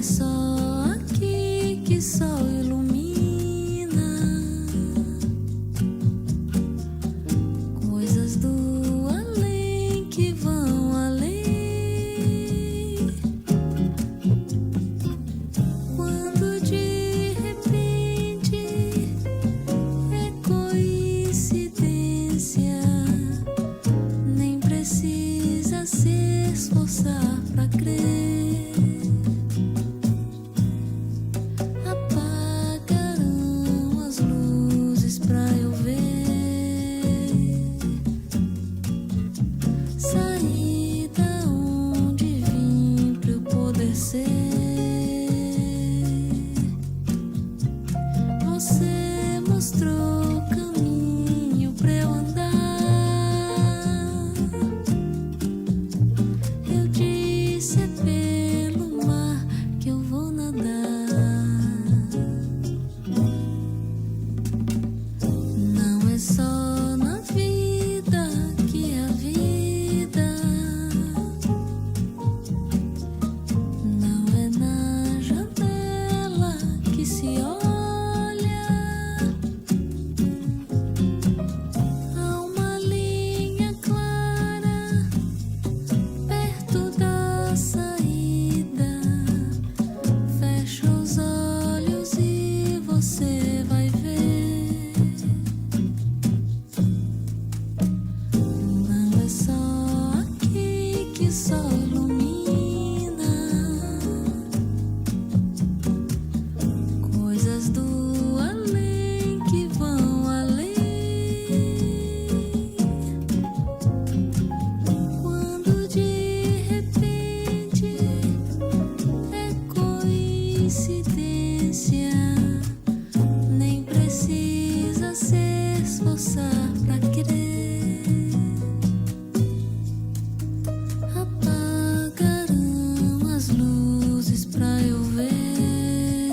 só aqui que sol ilumina coisas do além que vão além. Quando de repente é coincidência, nem precisa se esforçar pra crer. Você mostrou o caminho pra eu andar. Eu disse é pelo mar que eu vou nadar. Não é só na vida que é a vida. Não é na janela que se olha. Você vai ver. Não é só aqui que sol ilumina coisas do além que vão além. Quando de repente é coincidência, nem precisa se esforçar pra querer. Apagaram as luzes pra eu ver.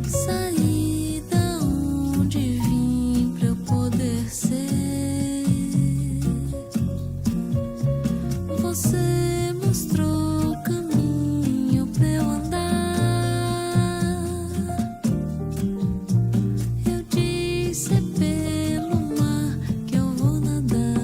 Saí da onde vim pra eu poder ser. Você mostrou o caminho pra eu andar. É pelo mar que eu vou nadar.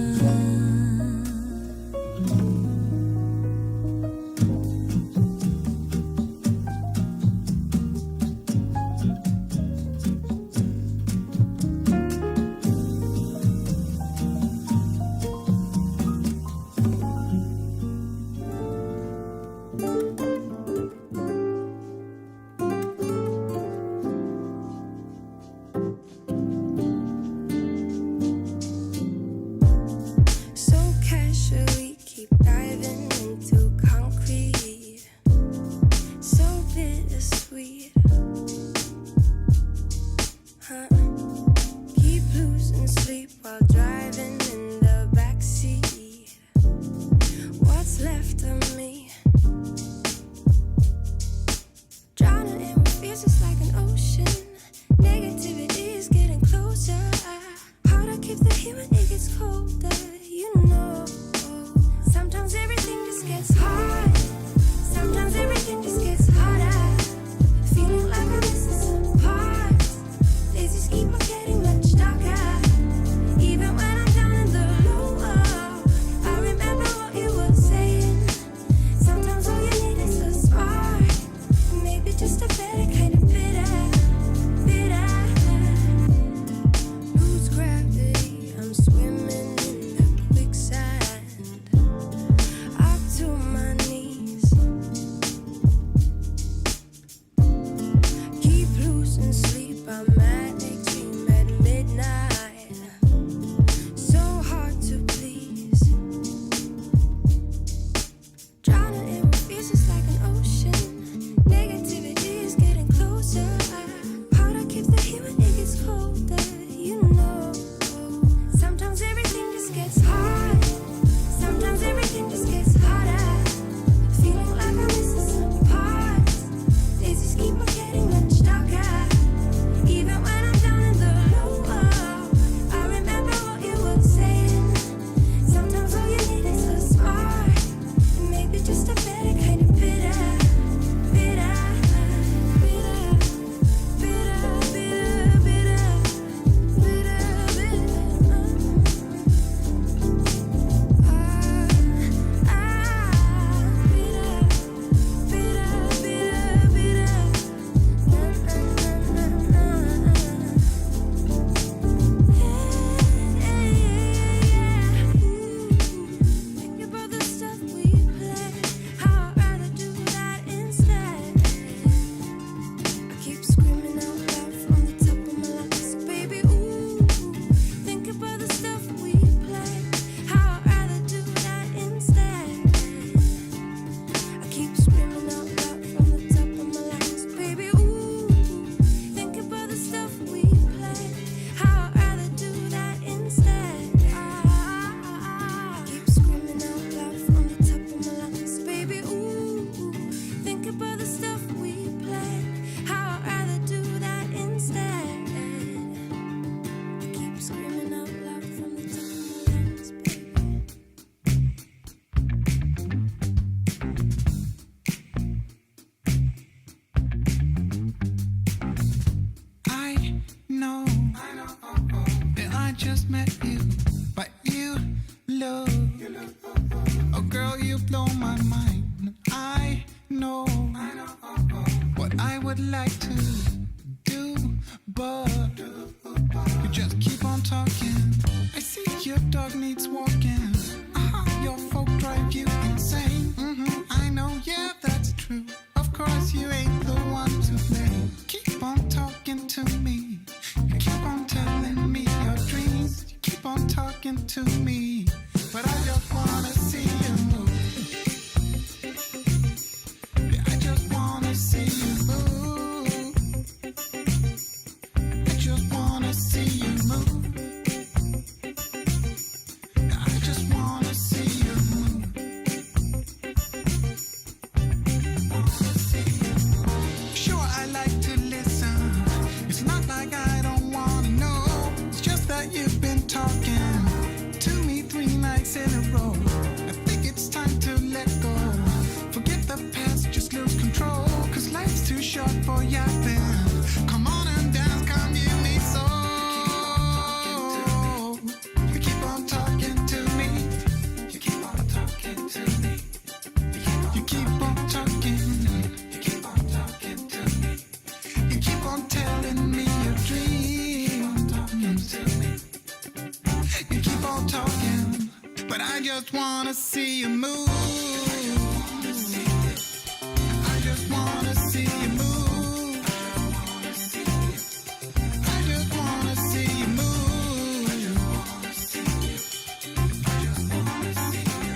like to do, but you just keep on talking. I see your dog needs walking. Your folk drive you insane. I know, yeah, that's true. Of course, you ain't the one to blame. Keep on talking to me. You keep on telling me your dreams. You keep on talking to me. But I just wanna see you move. Yeah, I just wanna see you move. I just wanna see you move. Yeah, I just wanna see you move. Wanna see you move. Sure, I like to listen. It's not like I don't wanna know. It's just that you've been talking to me 3 nights in a row. I think it's time to let go. Forget the past, just lose control. Cause life's too short for yapping. Come on and dance, come give me soul. You keep on talking to me. You keep on talking to me. You keep on talking. You keep on talking to me. You keep on telling me your dreams. Talking to me. You keep on talking, but I just wanna see you move. I just wanna see you move. I just wanna see you move. I just wanna see you.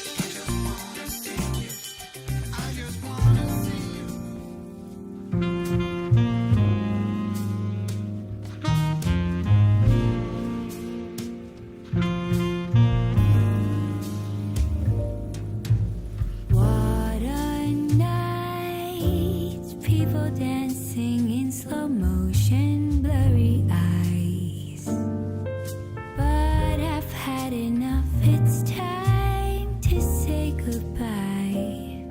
I just wanna see you move. I just wanna see you. What a night, people dancing in slow motion, blurry eyes. But I've had enough, it's time to say goodbye.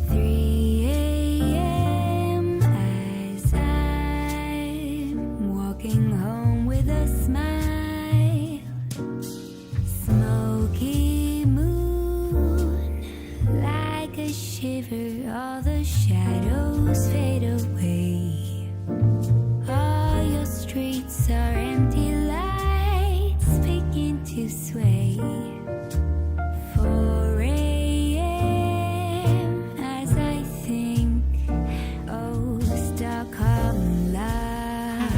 3 a.m. as I'm walking home with a smile. Smoky moon, like a shiver, all the shadows fade away. All your streets are empty, lights begin to sway. 4 a.m. as I think, oh, Stockholm love.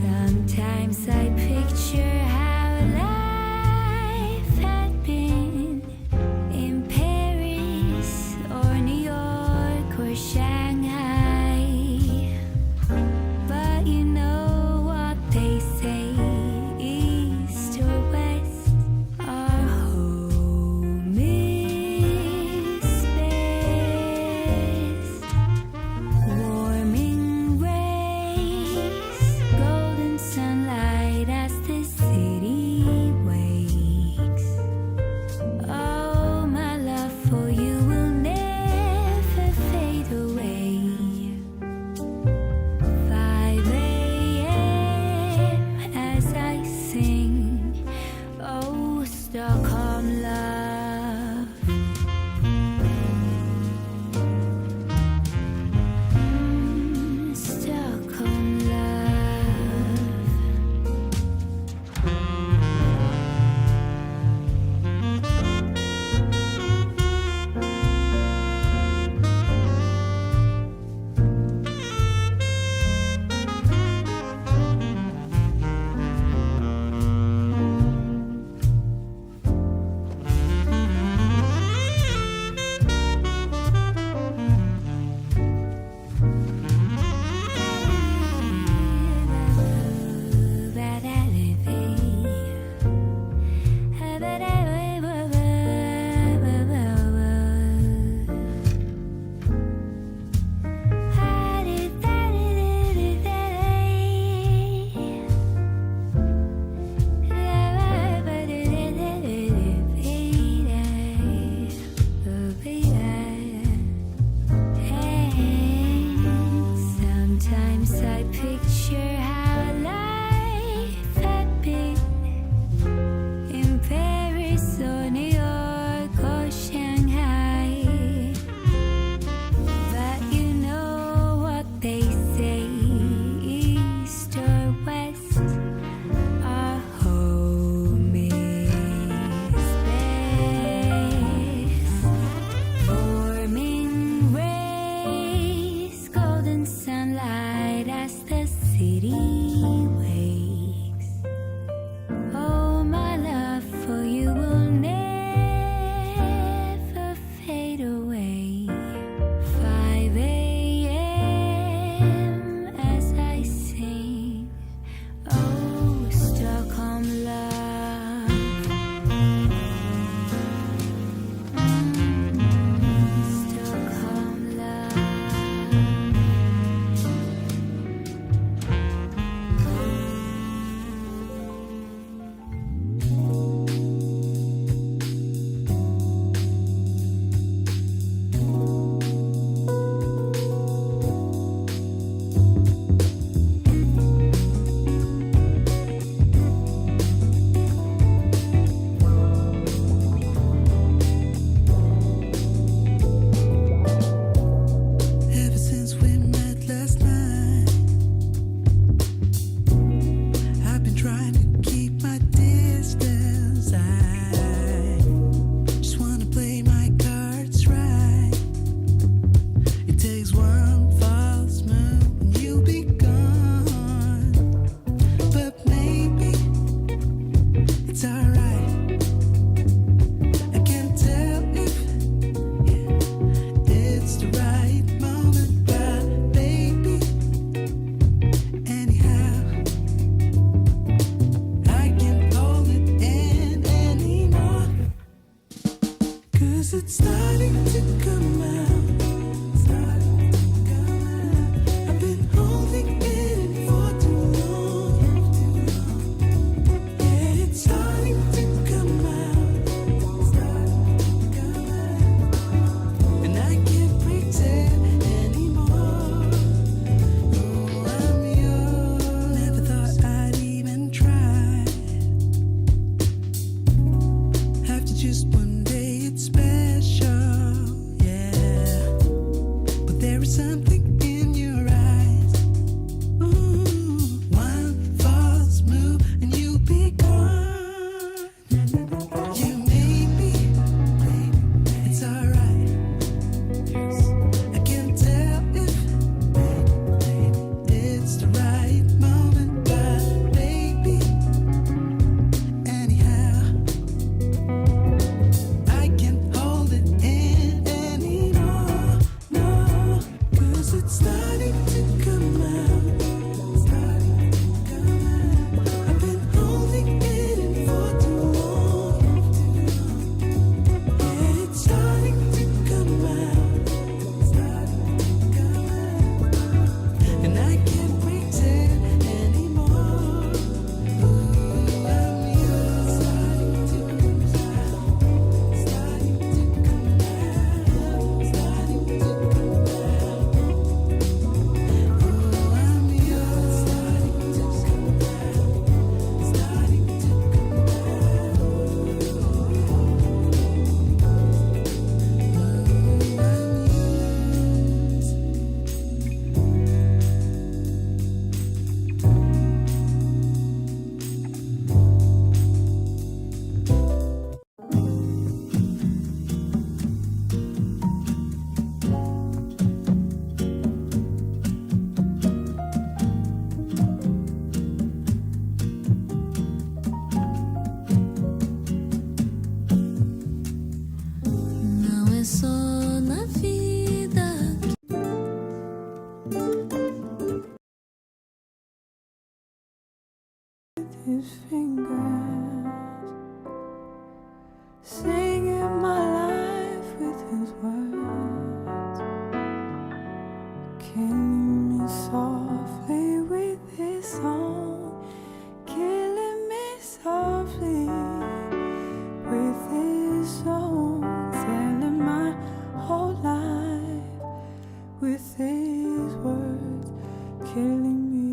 Sometimes I picture how life had been in Paris or New York or Shanghai. But you know what they say, east or west, our home is best. Warming rays, golden sunlight as the city wakes. Oh, my love for you will never fade away. 5 a.m. as I sing, oh, Stockholm love. Stockholm love. 'Cause it's starting to come out. Starting to come out. I've been holding it in for too long. Yeah, it's starting to come out. Starting to come out. And I can't pretend anymore. Oh, I'm yours. Never thought I'd even try. After just one day, it's special, yeah. But there is something in your eyes. Ooh, one false move and you'll be gone. You made me, baby, it's alright. I can't tell if, baby, it's the right moment, but baby, anyhow, I can't hold it in anymore, no. 'Cause it's starting to come out. Starting to come out. I've been holding it in for too long. Yeah, it's starting to come out. Starting to come out. And I can't pretend anymore. Ooh, I'm yours. Starting to come out. Starting to come out. Starting to come out. Oh, I'm yours. Starting to come out. Starting to come out. Não é só na vida. His fingers, singing my life with his words, killing me softly with his song, killing me softly with his song, telling my whole life with his words, killing me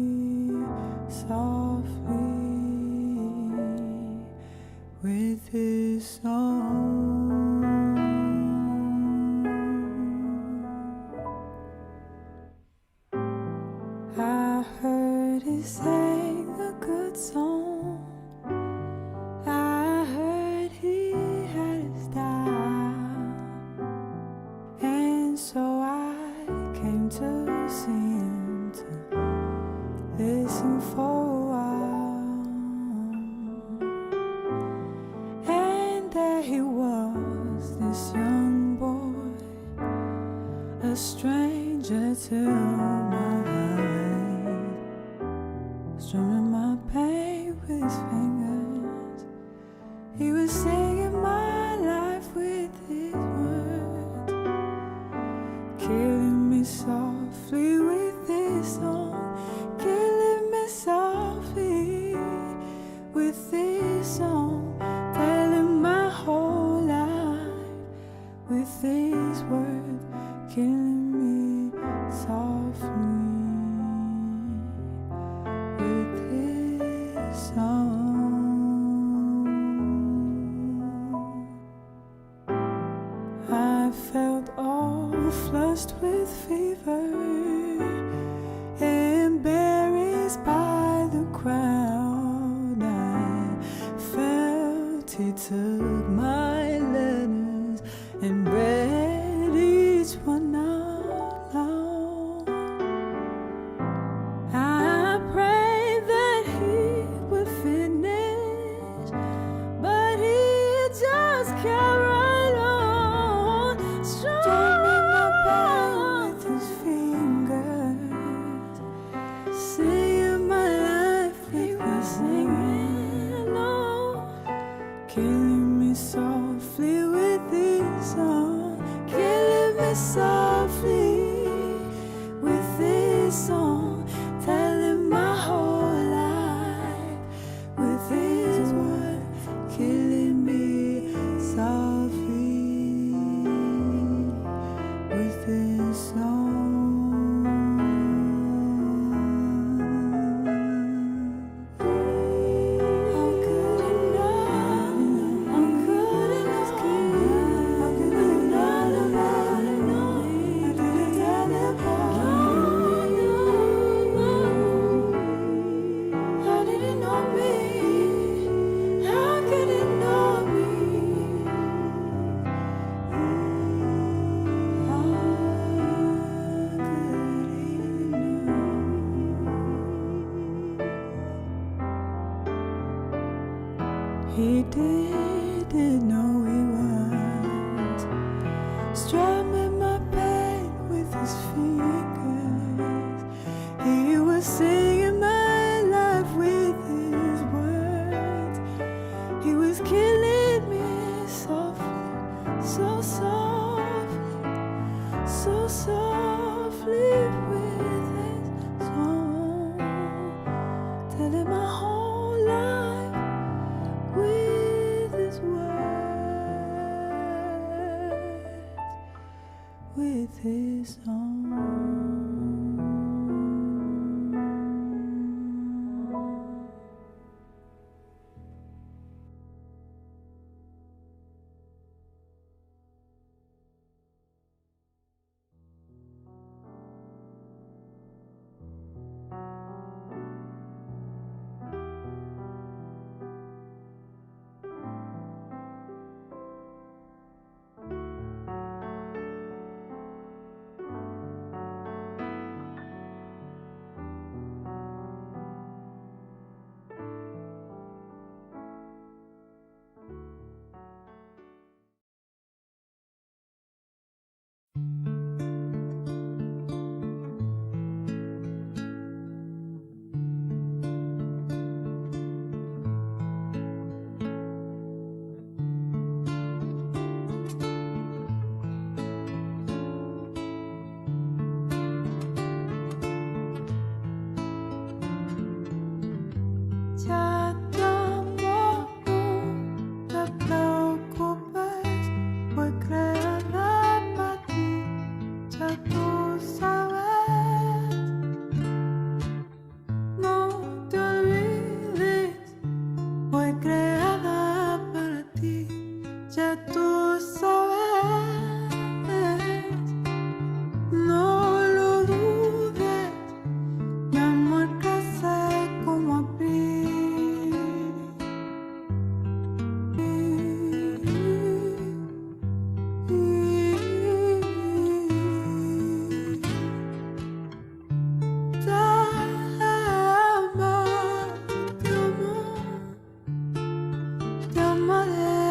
softly with his song. I heard he sang a good song. I heard he had a style, and so I came to see him to listen for a while. And there he was, this young boy, a stranger to my life, strumming my pain with his fingers. He was singing my life with his words, killing me softly with his song, killing me softly with his song, telling my whole life with his words, killing me softly with his song. I felt all flushed with fever, embarrassed by the crowd. I felt he took my letters and read each one out loud. I prayed that he would finish, but he just kept right on, strumming my pain with his fingers, singing my life, he was singing, oh, killing me softly with his song. softly with this song, telling my whole life with his word, killing me softly with this song. He didn't know he was strumming my pain with his fingers. He was singing my life with his words. He was killing me softly, so softly, so softly with his song, telling my whole life with his words, with his song. Ya tampoco te preocupes, voy creada para ti, ya tú sabes. No te olvides, voy creada para ti, ya tú sabes. No lo dudes, mi amor crece como abril. Te amaré.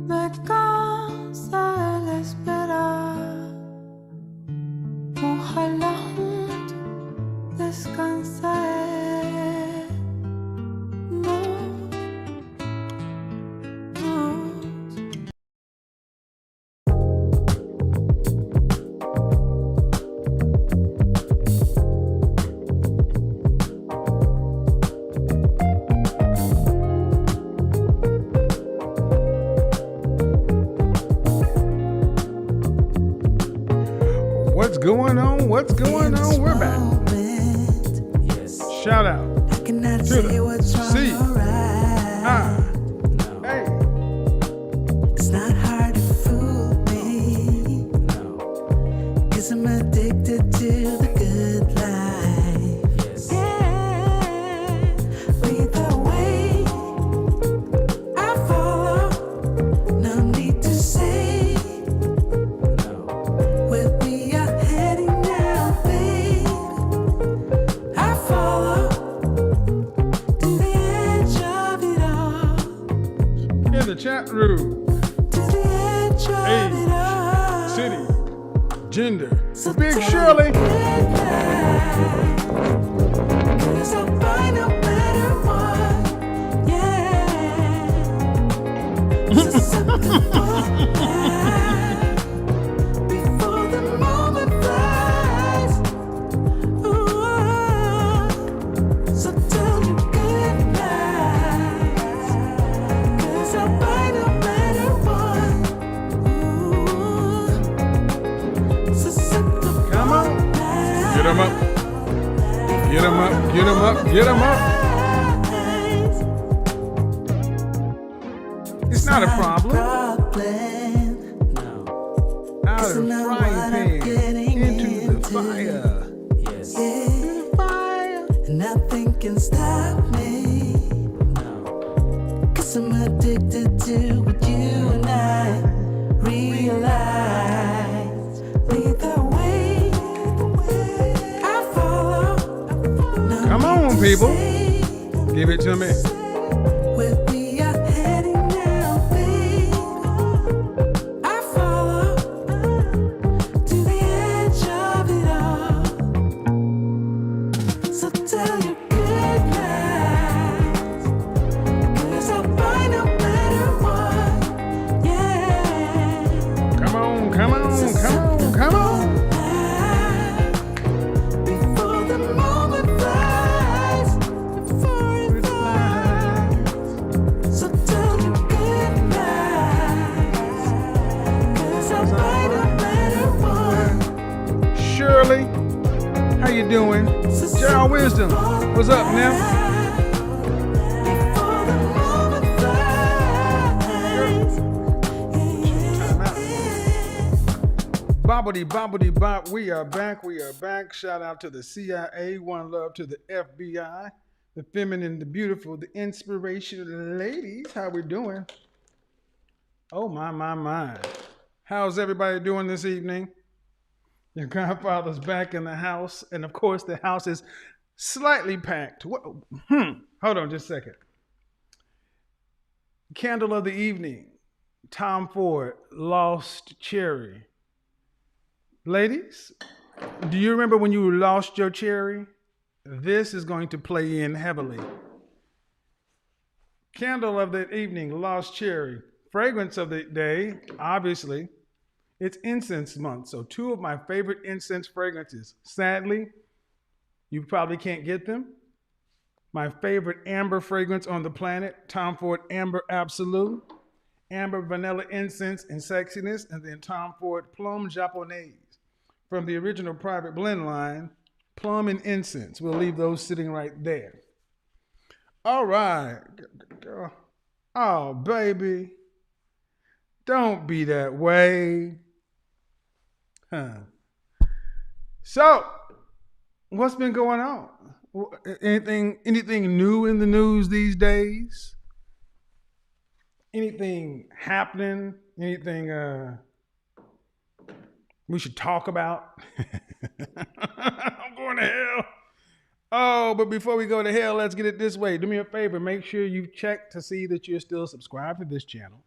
Me cansa el esperar. Ojalá juntos descansaremos. What's going on? What's going on? We're back. Yes. Shout out I cannot to say the what's wrong C. or right. No. Hey. It's not hard to fool me. No. 'Cause I'm addicted to the good life. Yes. Yeah. Lead the way. I follow. No need to say No. where we are heading now, babe. I follow to the edge of it all. In the chat room. To the edge of Age, it all. city, gender. So Big tell Shirley. me midnight, 'cause I'll find a better one. Yeah. Before the moment flies. Ooh, so tell me good night. 'Cause I'll fight no matter what. Ooh, so set the Come on. night. Get them up. Get them up. Get them up. Get them up. It's not a problem. No. Out of the frying pan into the fire. Yes. Fire. Nothing can stop me. No. 'Cause I'm addicted to what you and I realize. Lead the way. I follow. Come on, people. Give it to me. Where we are heading now, babe. I follow to the edge of it all. So tell you good night. 'Cause I'll find no matter what. Yeah. Come on, come on, come on, come on. Before the moment flies. Before it flies. So tell you good night. 'Cause I'll find no matter what. Shirley, how you doing? Gerald Wisdom, what's up, now? Before the moment flies. Bobbity bobbity bop, we are back, we are back. Shout out to the CIA, one love to the FBI, the feminine, the beautiful, the inspirational ladies. How we doing? Oh my. How's everybody doing this evening? Your grandfather's back in the house, and of course the house is slightly packed. Hold on just a second. Candle of the evening, Tom Ford, Lost Cherry. Ladies, do you remember when you lost your cherry? This is going to play in heavily. Candle of the evening, Lost Cherry. Fragrance of the day, obviously. It's incense month, so two of my favorite incense fragrances. Sadly, you probably can't get them. My favorite amber fragrance on the planet, Tom Ford Amber Absolute. Amber Vanilla Incense and Sexiness, and then Tom Ford Plum Japonaise. From the original private blend line, Plum and Incense. We'll leave those sitting right there. All right. Oh, baby. Don't be that way. So, what's been going on? Anything new in the news these days? Anything happening? Anything we should talk about? I'm going to hell. Oh, but before we go to hell, let's get it this way. Do me a favor. Make sure you check to see that you're still subscribed to this channel.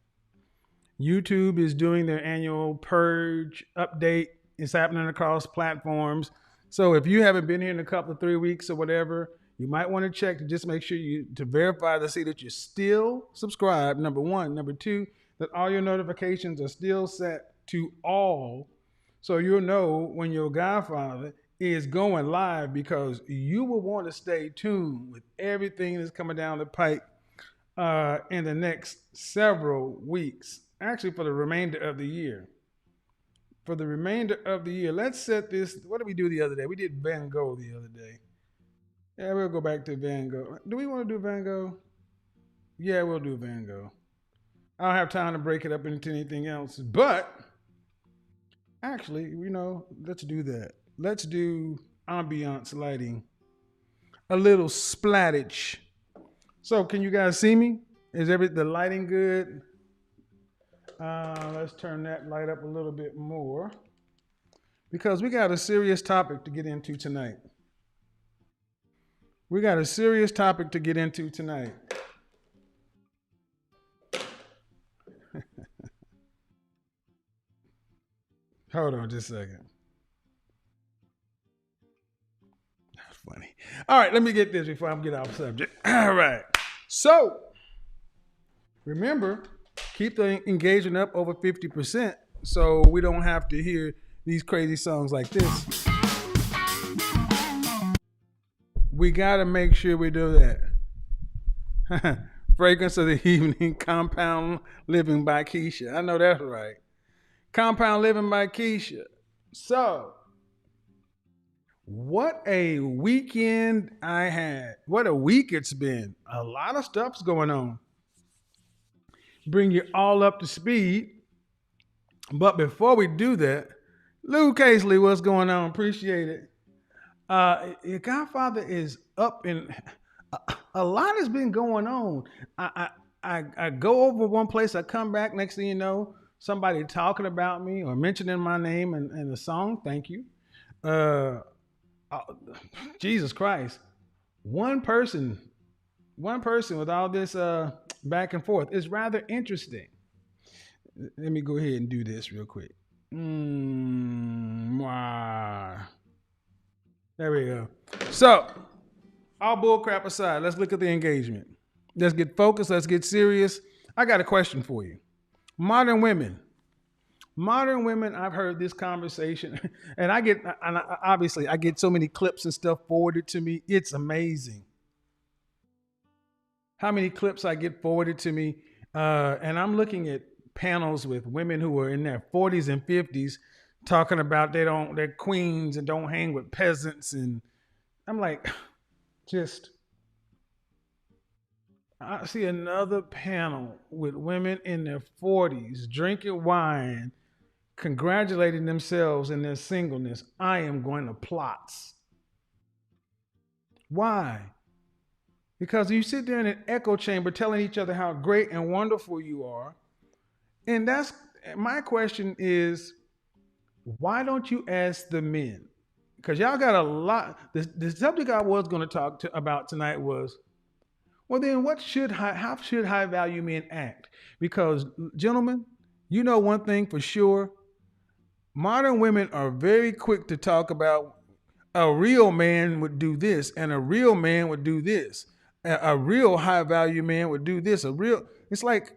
YouTube is doing their annual purge update. It's happening across platforms. So if you haven't been here in a couple of 3 weeks or whatever, you might want to check to just make sure to verify to see that you're still subscribed, number one. Number two, that all your notifications are still set to all, so you'll know when your Godfather is going live, because you will want to stay tuned with everything that's coming down the pipe in the next several weeks. Actually, for the remainder of the year. For the remainder of the year, let's set this. What did we do the other day? We did Van Gogh the other day. Yeah, we'll go back to Van Gogh. Do we want to do Van Gogh? Yeah, we'll do Van Gogh. I don't have time to break it up into anything else. But, actually, let's do that. Let's do ambiance lighting. A little splattage. So, can you guys see me? Is the lighting good? Let's turn that light up a little bit more, because we got a serious topic to get into tonight. Hold on just a second. That's funny. All right, let me get this before I get off subject. All right. So, remember, Keep the engagement up over 50% so we don't have to hear these crazy songs like this. We got to make sure we do that. Fragrance of the Evening, Compound Living by Keisha. I know that's right. Compound Living by Keisha. So, what a weekend I had. What a week it's been. A lot of stuff's going on. Bring you all up to speed. But before we do that, Lou Casely, what's going on? Appreciate it. Your Godfather is up in a lot has been going on. I go over one place, I come back, next thing you know, somebody talking about me or mentioning my name in a song. Thank you. Jesus Christ. One person with all this back and forth is rather interesting. Let me go ahead and do this real quick. There we go. So, all bullcrap aside, let's look at the engagement. Let's get focused. Let's get serious. I got a question for you. Modern women, I've heard this conversation, and I get so many clips and stuff forwarded to me. It's amazing how many clips I get forwarded to me. And I'm looking at panels with women who are in their 40s and 50s talking about they're queens and don't hang with peasants. And I'm like, I see another panel with women in their 40s drinking wine, congratulating themselves in their singleness. I am going to plots. Why? Because you sit there in an echo chamber telling each other how great and wonderful you are. And that's my question is, why don't you ask the men? Because y'all got a lot. The subject I was going to talk about tonight was, well, then how should high value men act? Because, gentlemen, you know one thing for sure. Modern women are very quick to talk about a real man would do this and a real man would do this. A real high value man would do this. It's like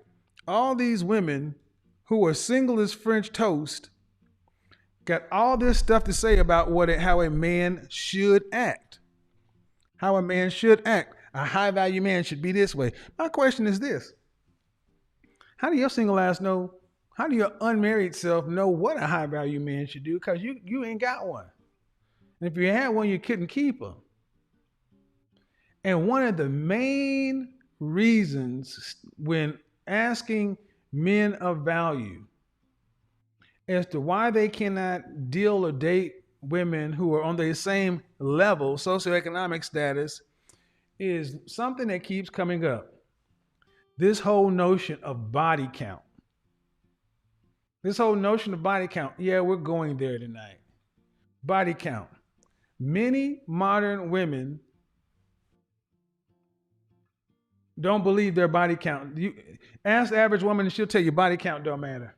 all these women who are single as French toast got all this stuff to say about how a man should act. How a man should act. A high value man should be this way. My question is this. How do your single ass know? How do your unmarried self know what a high value man should do? Because you ain't got one. And if you had one, you couldn't keep them. And one of the main reasons when asking men of value as to why they cannot deal or date women who are on the same level, socioeconomic status, is something that keeps coming up. This whole notion of body count. Yeah, we're going there tonight. Body count. Many modern women don't believe their body count. You ask the average woman and she'll tell you body count don't matter.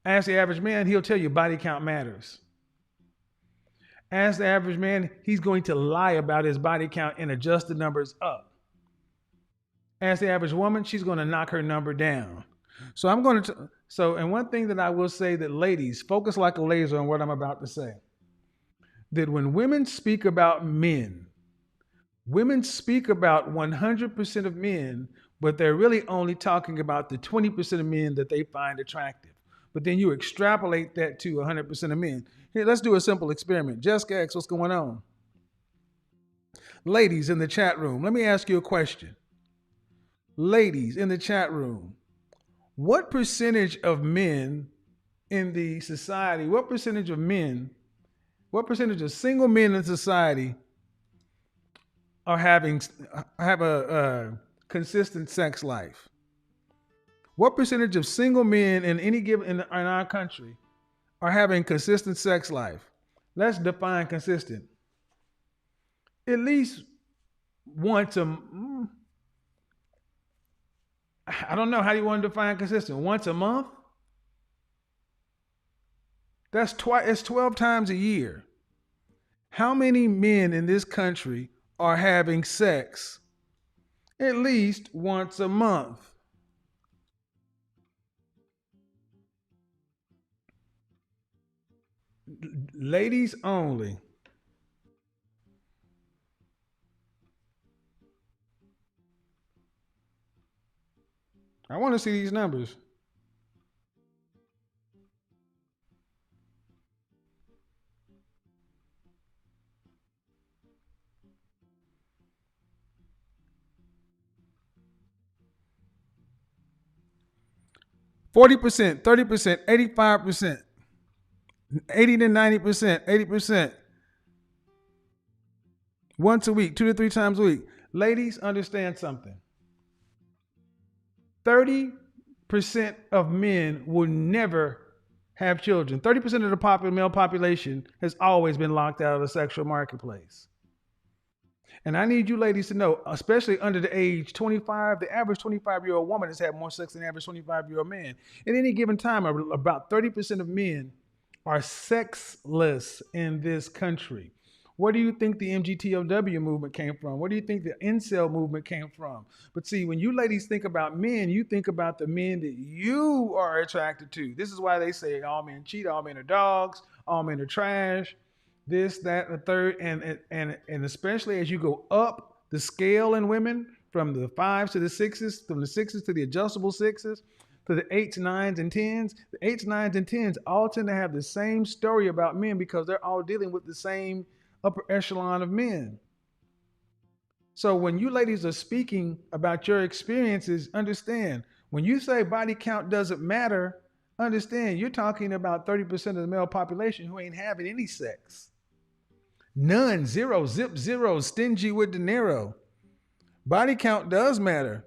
Ask the average man, he'll tell you body count matters. Ask the average man, he's going to lie about his body count and adjust the numbers up. Ask the average woman, she's going to knock her number down. And one thing that I will say that ladies, focus like a laser on what I'm about to say. That when women speak about men, women speak about 100% of men, but they're really only talking about the 20% of men that they find attractive. But then you extrapolate that to 100% of men. Here, let's do a simple experiment. Jessica X, what's going on? Ladies in the chat room, let me ask you a question. Ladies in the chat room, what percentage of men in the society, what percentage of single men in society have a consistent sex life? What percentage of single men in our country are having consistent sex life? Let's define consistent. At least once I don't know, how do you want to define consistent? Once a month? It's 12 times a year. How many men in this country are having sex at least once a month? Ladies only. I want to see these numbers. 40%, 30%, 85%, 80 to 90%, 80%. Once a week, 2 to 3 times a week. Ladies, understand something. 30% of men will never have children. 30% of the male population has always been locked out of the sexual marketplace. And I need you ladies to know, especially under the age 25, the average 25-year-old woman has had more sex than the average 25-year-old man. At any given time, about 30% of men are sexless in this country. Where do you think the MGTOW movement came from? Where do you think the incel movement came from? But see, when you ladies think about men, you think about the men that you are attracted to. This is why they say all men cheat, all men are dogs, all men are trash, this, that, and the third. And especially as you go up the scale in women, from the 5s to the 6s, from the 6s to the adjustable 6s, to the 8s, 9s, and 10s. The 8s, 9s, and 10s all tend to have the same story about men because they're all dealing with the same upper echelon of men. So when you ladies are speaking about your experiences, understand, when you say body count doesn't matter, understand you're talking about 30% of the male population who ain't having any sex. None, zero, zip, zero, stingy with dinero. Body count does matter.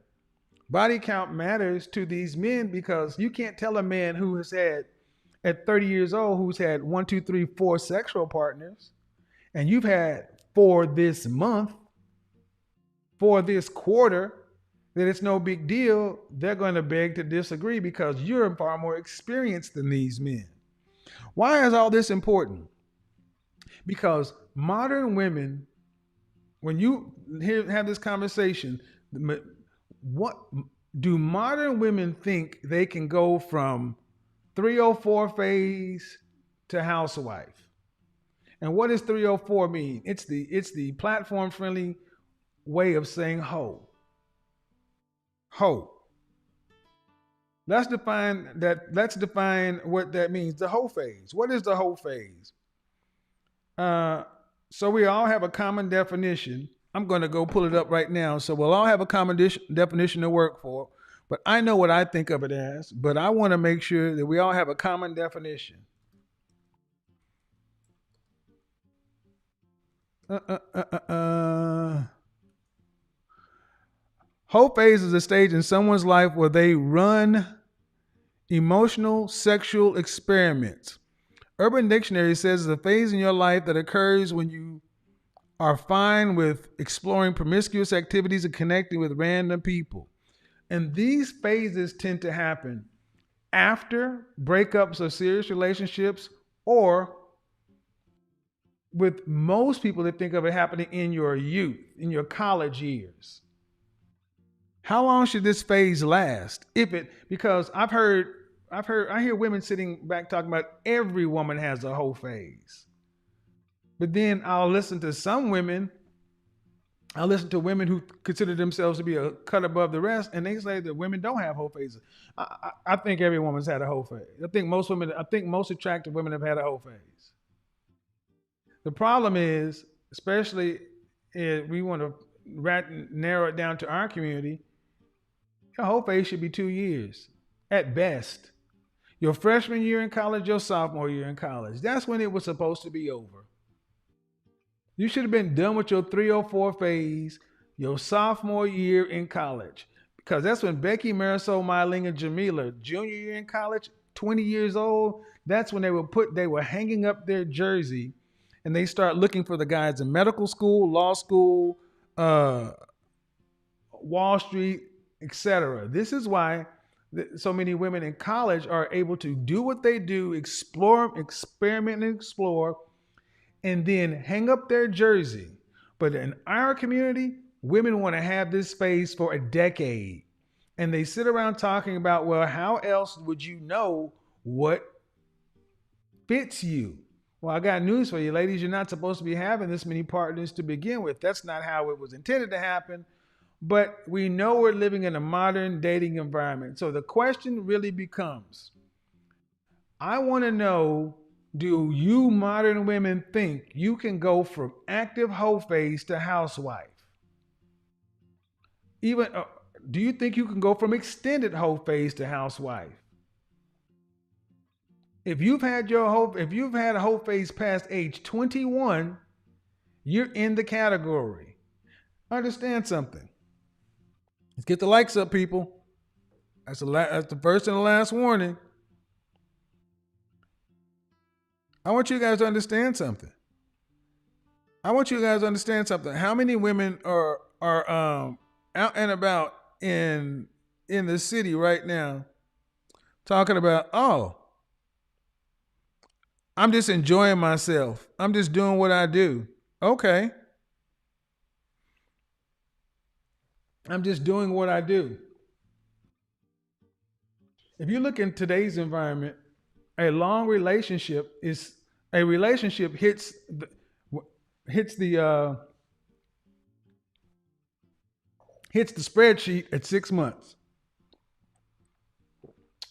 Body count matters to these men because you can't tell a man who has had, at 30 years old, who's had 1, 2, 3, 4 sexual partners, and you've had 4 this month, 4 this quarter, that it's no big deal. They're going to beg to disagree because you're far more experienced than these men. Why is all this important? Because modern women, when you have this conversation, what do modern women think they can go from 304 phase to housewife? And what does 304 mean? It's the platform friendly way of saying hoe. Hoe. Let's define what that means. The hoe phase. What is the hoe phase? So we all have a common definition. I'm going to go pull it up right now. So we'll all have a common definition to work for. But I know what I think of it as. But I want to make sure that we all have a common definition. Hoe phase is a stage in someone's life where they run emotional sexual experiments. Urban Dictionary says it's a phase in your life that occurs when you are fine with exploring promiscuous activities and connecting with random people. And these phases tend to happen after breakups of serious relationships, or with most people that think of it happening in your youth, in your college years. How long should this phase last? Because I hear women sitting back talking about every woman has a hoe phase. But then I'll listen to women who consider themselves to be a cut above the rest, and they say that women don't have hoe phases. I think every woman's had a hoe phase. I think most attractive women have had a hoe phase. The problem is, especially if we want to narrow it down to our community, your whole phase should be 2 years at best. Your freshman year in college, your sophomore year in college. That's when it was supposed to be over. You should have been done with your 304 phase your sophomore year in college. Because that's when Becky, Marisol, Myling, and Jamila, junior year in college, 20 years old, that's when they were hanging up their jersey and they start looking for the guys in medical school, law school, Wall Street, etc. This is why so many women in college are able to do what they do, experiment and explore, and then hang up their jersey. But in our community, women want to have this phase for a decade. And they sit around talking about, well, how else would you know what fits you? Well, I got news for you, ladies. You're not supposed to be having this many partners to begin with. That's not how it was intended to happen. But we know we're living in a modern dating environment. So the question really becomes, I want to know, do you modern women think you can go from active hoe phase to housewife? Even do you think you can go from extended hoe phase to housewife? If you've had a hoe phase past age 21, you're in the category. Understand something. Let's get the likes up, people. That's the first and the last warning. I want you guys to understand something. How many women are out and about in the city right now talking about, oh, I'm just enjoying myself. I'm just doing what I do. Okay. I'm just doing what I do. If you look in today's environment, a long relationship is a relationship hits the spreadsheet at 6 months.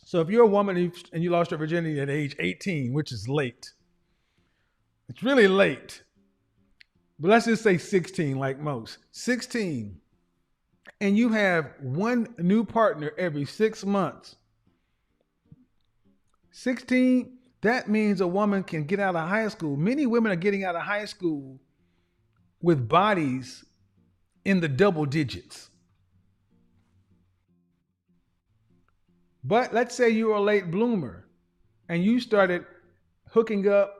So if you're a woman and you lost your virginity at age 18, which is late, it's really late. But let's just say 16, like most. 16, and you have one new partner every 6 months. 16, that means a woman can get out of high school. Many women are getting out of high school with bodies in the double digits. But let's say you're a late bloomer and you started hooking up,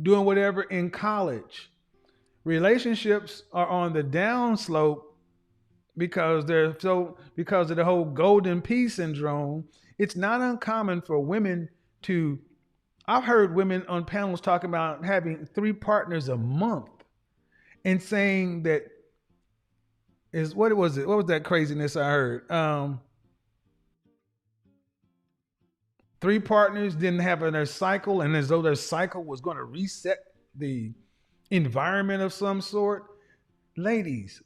doing whatever in college. Relationships are on the downslope because of the whole golden pea syndrome. It's not uncommon for women to, I've heard women on panels talking about having 3 partners a month and saying that what was that craziness I heard? 3 partners didn't have their cycle, and as though their cycle was going to reset the environment of some sort. Ladies,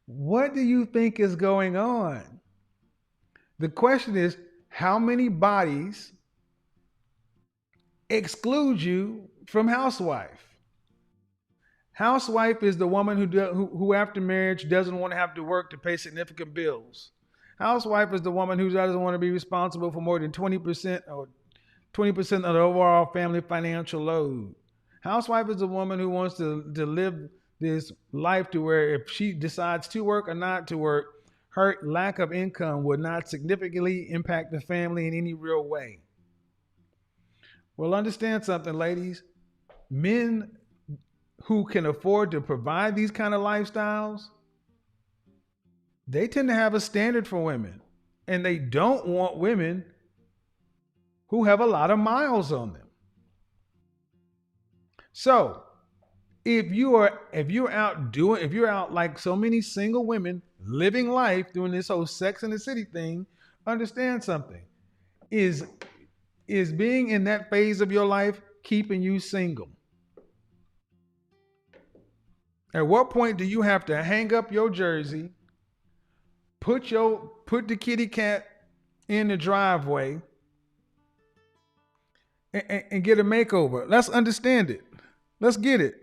what do you think is going on? The question is, how many bodies exclude you from housewife? Housewife is the woman who after marriage doesn't want to have to work to pay significant bills. Housewife is the woman who doesn't want to be responsible for more than 20% or 20% of the overall family financial load. Housewife is the woman who wants to live this life to where if she decides to work or not to work, her lack of income would not significantly impact the family in any real way. Well, understand something, ladies. Men who can afford to provide these kind of lifestyles, they tend to have a standard for women, and they don't want women who have a lot of miles on them. So if you're out like so many single women living life doing this whole Sex in the City thing, understand something. Is being in that phase of your life keeping you single? At what point do you have to hang up your jersey, put the kitty cat in the driveway, and get a makeover? Let's understand it. Let's get it.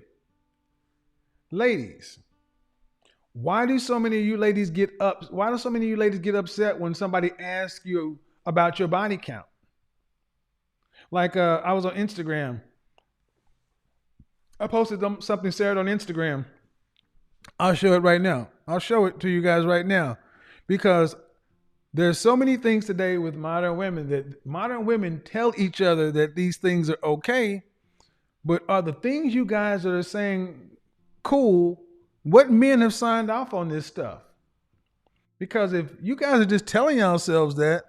Ladies, why do so many of you ladies get upset when somebody asks you about your body count? Like I was on Instagram. I posted something shared on Instagram. I'll show it right now. I'll show it to you guys right now, because there's so many things today with modern women that modern women tell each other that these things are okay, but are the things you guys are saying cool? What men have signed off on this stuff? Because if you guys are just telling yourselves that,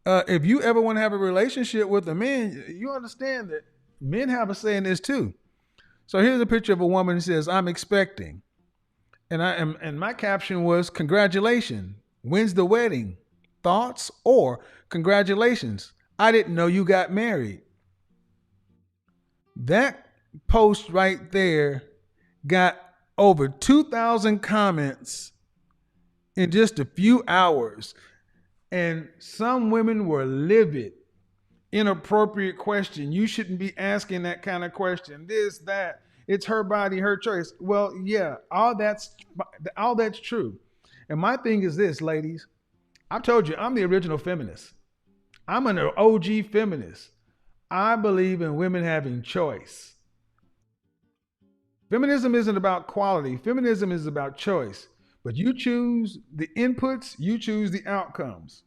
if you ever want to have a relationship with a man, you understand that men have a say in this too. So here's a picture of a woman who says, "I'm expecting." And my caption was, "Congratulations. When's the wedding? Thoughts?" Or, "Congratulations. I didn't know you got married." That post right there got over 2,000 comments in just a few hours. And some women were livid. Inappropriate question. You shouldn't be asking that kind of question. This, that. It's her body, her choice. Well, yeah, all that's true. And my thing is this, ladies. I told you, I'm the original feminist. I'm an OG feminist. I believe in women having choice. Feminism isn't about quality. Feminism is about choice. But you choose the inputs, you choose the outcomes.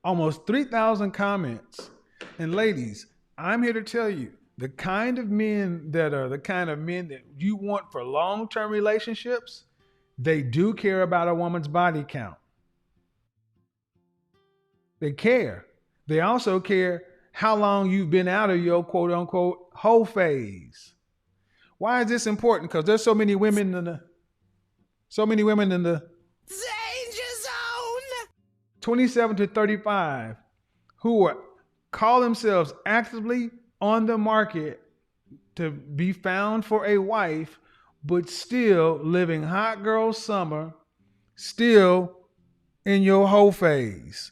Almost 3,000 comments. And ladies, I'm here to tell you, the kind of men that you want for long-term relationships, they do care about a woman's body count. They care. They also care how long you've been out of your quote unquote hoe phase. Why is this important? Because there's so many women in the Danger zone! 27 to 35 who call themselves actively on the market to be found for a wife, but still living hot girl summer, still in your hoe phase.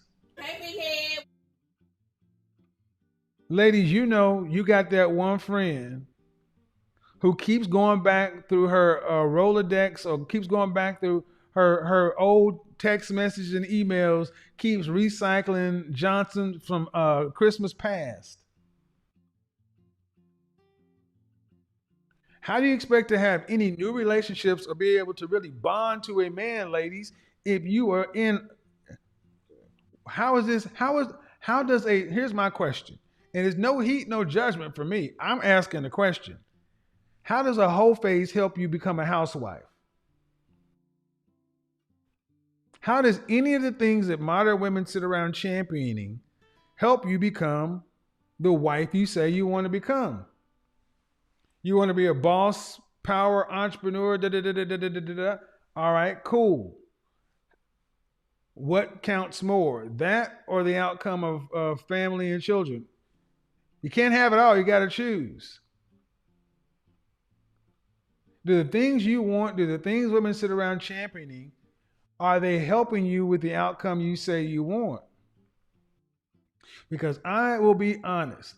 Ladies, you know you got that one friend who keeps going back through her Rolodex or keeps going back through her old text messages and emails, keeps recycling Johnson from Christmas past. How do you expect to have any new relationships or be able to really bond to a man, ladies, if you are in... Here's my question. And there's no heat, no judgment for me. I'm asking the question. How does a whole phase help you become a housewife? How does any of the things that modern women sit around championing help you become the wife you say you want to become? You want to be a boss, power, entrepreneur, All right, cool. What counts more, that or the outcome of family and children? You can't have it all. You got to choose. Do the things you want, do the things women sit around championing, are they helping you with the outcome you say you want? Because I will be honest.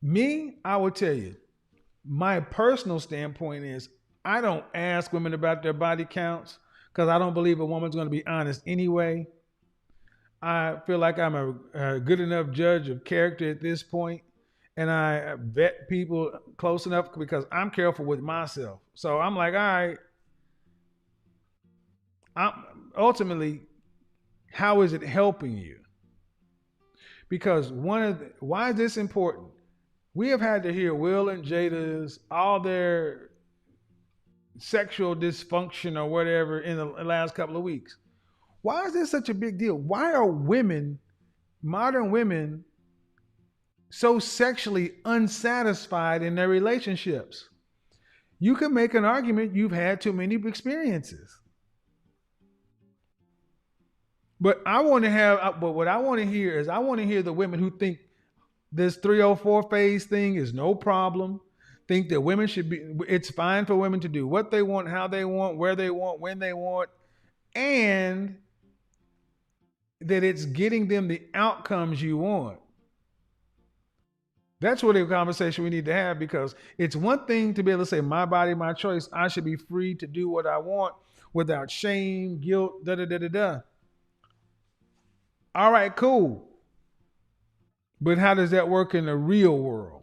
I will tell you, my personal standpoint is I don't ask women about their body counts because I don't believe a woman's going to be honest anyway. I feel like I'm a good enough judge of character at this point, and I vet people close enough because I'm careful with myself. So I'm like, all right, ultimately, how is it helping you? Because why is this important? We have had to hear Will and Jada's, all their sexual dysfunction or whatever in the last couple of weeks. Why is this such a big deal? Why are modern women, so sexually unsatisfied in their relationships? You can make an argument you've had too many experiences. But what I want to hear is the women who think this 304 phase thing is no problem, think that it's fine for women to do what they want, how they want, where they want, when they want, and that it's getting them the outcomes you want. That's really a conversation we need to have, because it's one thing to be able to say, my body, my choice. I should be free to do what I want without shame, guilt, All right, cool. But how does that work in the real world?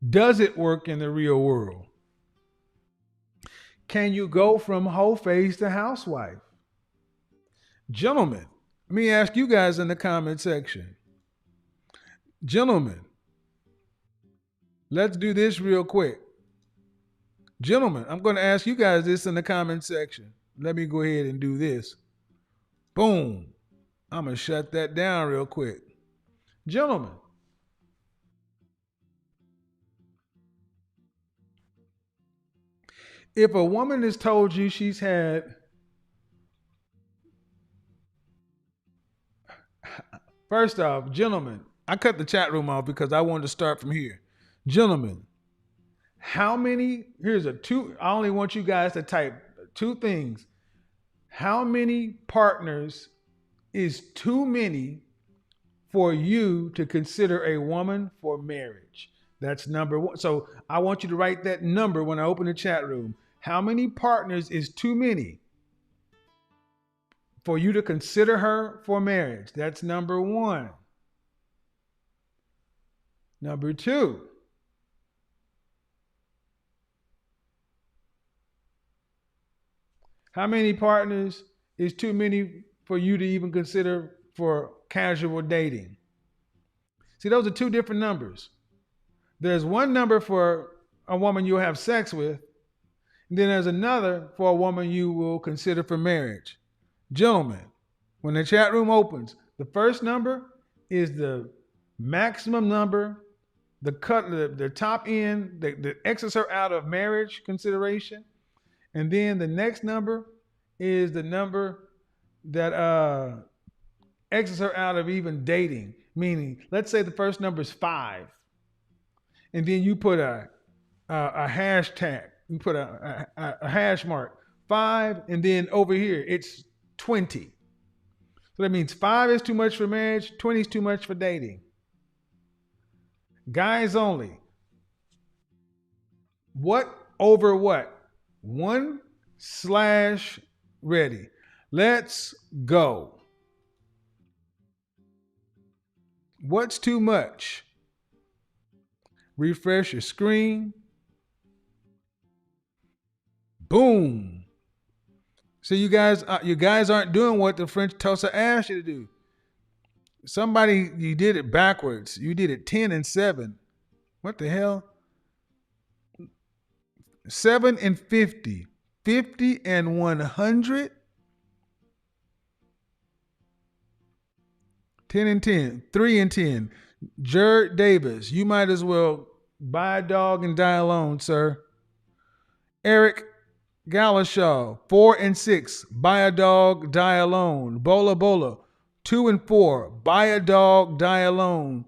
Does it work in the real world? Can you go from hoe phase to housewife? Gentlemen, let me ask you guys in the comment section. Gentlemen, let's do this real quick. Gentlemen, I'm going to ask you guys this in the comment section. Let me go ahead and do this. Boom. I'm going to shut that down real quick. Gentlemen, if a woman has told you she's had, first off, gentlemen, I cut the chat room off because I wanted to start from here. Gentlemen, how many, here's a two, I only want you guys to type two things. How many partners is too many for you to consider a woman for marriage? That's number one. So I want you to write that number when I open the chat room. How many partners is too many for you to consider her for marriage? That's number one. Number two. How many partners is too many for you to even consider for casual dating? See, those are two different numbers. There's one number for a woman you'll have sex with, and then there's another for a woman you will consider for marriage. Gentlemen, when the chat room opens, the first number is the maximum number, the top end that X's her out of marriage consideration. And then the next number is the number that X's her out of even dating. Meaning, let's say the first number is 5. And then you put a hashtag, you put a hash mark, 5, and then over here it's 20. So that means 5 is too much for marriage, 20 is too much for dating. Guys only. What over what? 1/ready. Let's go. What's too much? Refresh your screen. Boom. So you guys aren't doing what the French toaster asked you to do. Somebody, you did it backwards. You did it 10 and 7. What the hell? 7 and 50. 50 and 100. 10 and 10. 3 and 10. Jared Davis, you might as well buy a dog and die alone, sir. Eric Galashaw, 4 and 6. Buy a dog, die alone. Bola Bola, 2 and 4. Buy a dog, die alone.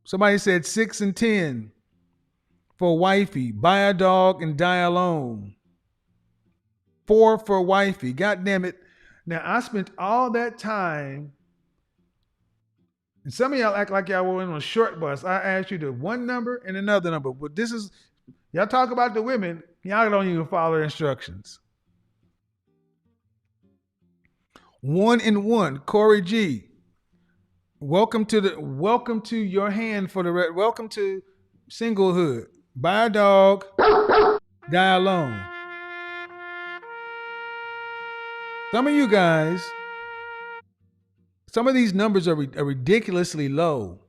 Somebody said 6 and 10 for wifey. Buy a dog and die alone. 4 for wifey. God damn it. Now, I spent all that time, and some of y'all act like y'all were on a short bus. I asked you to one number and another number. But this is, y'all talk about the women, y'all don't even follow instructions. 1 and 1, Corey G. Welcome to your hand for the welcome to singlehood. Buy a dog, die alone. Some of you guys, some of these numbers are ridiculously low.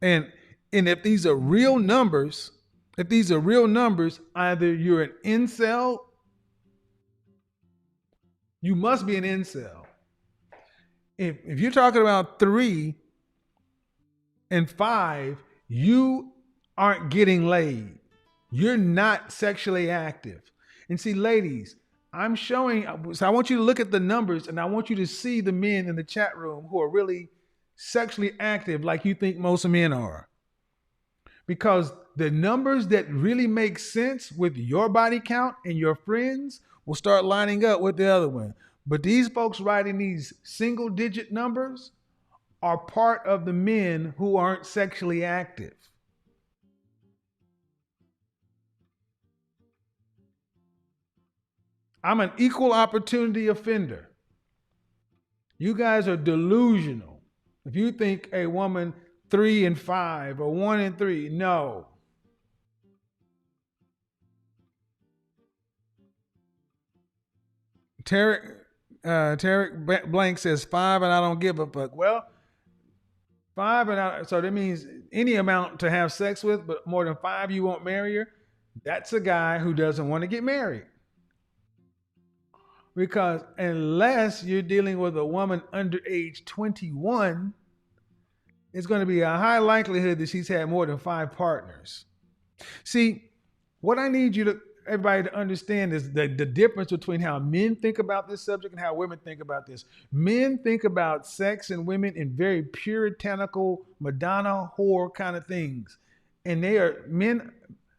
And if these are real numbers, either you're an incel, you must be an incel. If you're talking about 3 and 5, you aren't getting laid. You're not sexually active. And see, ladies, I'm showing, so I want you to look at the numbers and I want you to see the men in the chat room who are really sexually active like you think most men are. Because the numbers that really make sense with your body count and your friends will start lining up with the other one. But these folks writing these single digit numbers are part of the men who aren't sexually active. I'm an equal opportunity offender. You guys are delusional. If you think a woman 3 and 5 or 1 and 3, no. Tarek Blank says 5 and I don't give a fuck. Well, 5 and so that means any amount to have sex with, but more than 5 you won't marry her. That's a guy who doesn't want to get married. Because unless you're dealing with a woman under age 21, it's going to be a high likelihood that she's had more than 5 partners. See, what I need you to, everybody to understand is the difference between how men think about this subject and how women think about this. Men think about sex and women in very puritanical, Madonna whore kind of things. And they are men,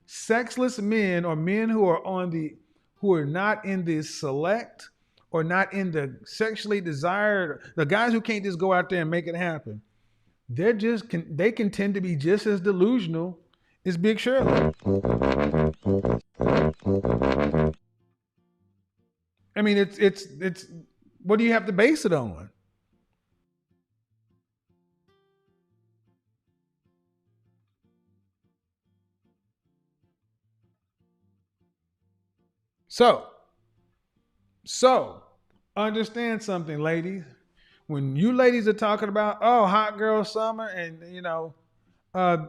sexless men, or men who are not in the select or not in the sexually desired, the guys who can't just go out there and make it happen. They can tend to be just as delusional as Big Shirley. I mean, it's what do you have to base it on? So understand something, ladies. When you ladies are talking about, oh, hot girl summer, and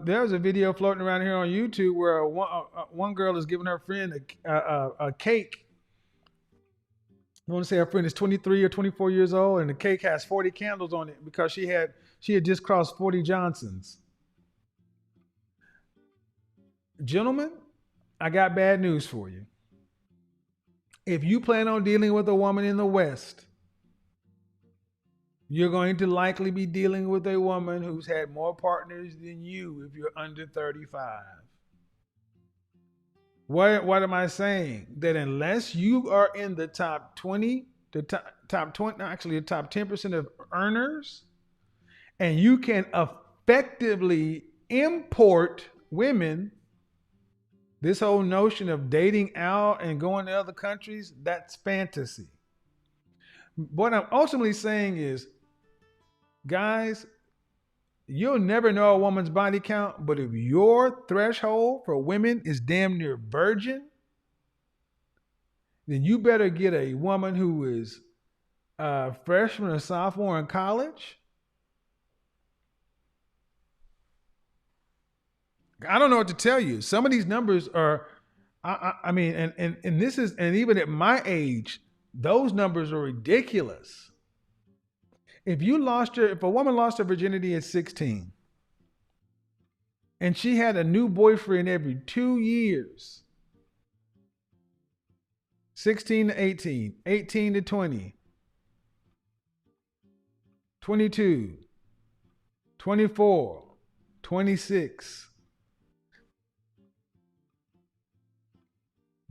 there's a video floating around here on YouTube where one girl is giving her friend a cake. I want to say her friend is 23 or 24 years old, and the cake has 40 candles on it because she had just crossed 40 Johnsons. Gentlemen, I got bad news for you. If you plan on dealing with a woman in the West, you're going to likely be dealing with a woman who's had more partners than you if you're under 35. What am I saying? That unless you are in the top 20, the top 20, actually the top 10% of earners, and you can effectively import women, this whole notion of dating out and going to other countries, that's fantasy. What I'm ultimately saying is, guys, you'll never know a woman's body count, but if your threshold for women is damn near virgin, then you better get a woman who is a freshman or sophomore in college. I don't know what to tell you. Some of these numbers are, I mean, and this is, and even at my age, those numbers are ridiculous. If a woman lost her virginity at 16 and she had a new boyfriend every 2 years, 16 to 18, 18 to 20, 22, 24, 26,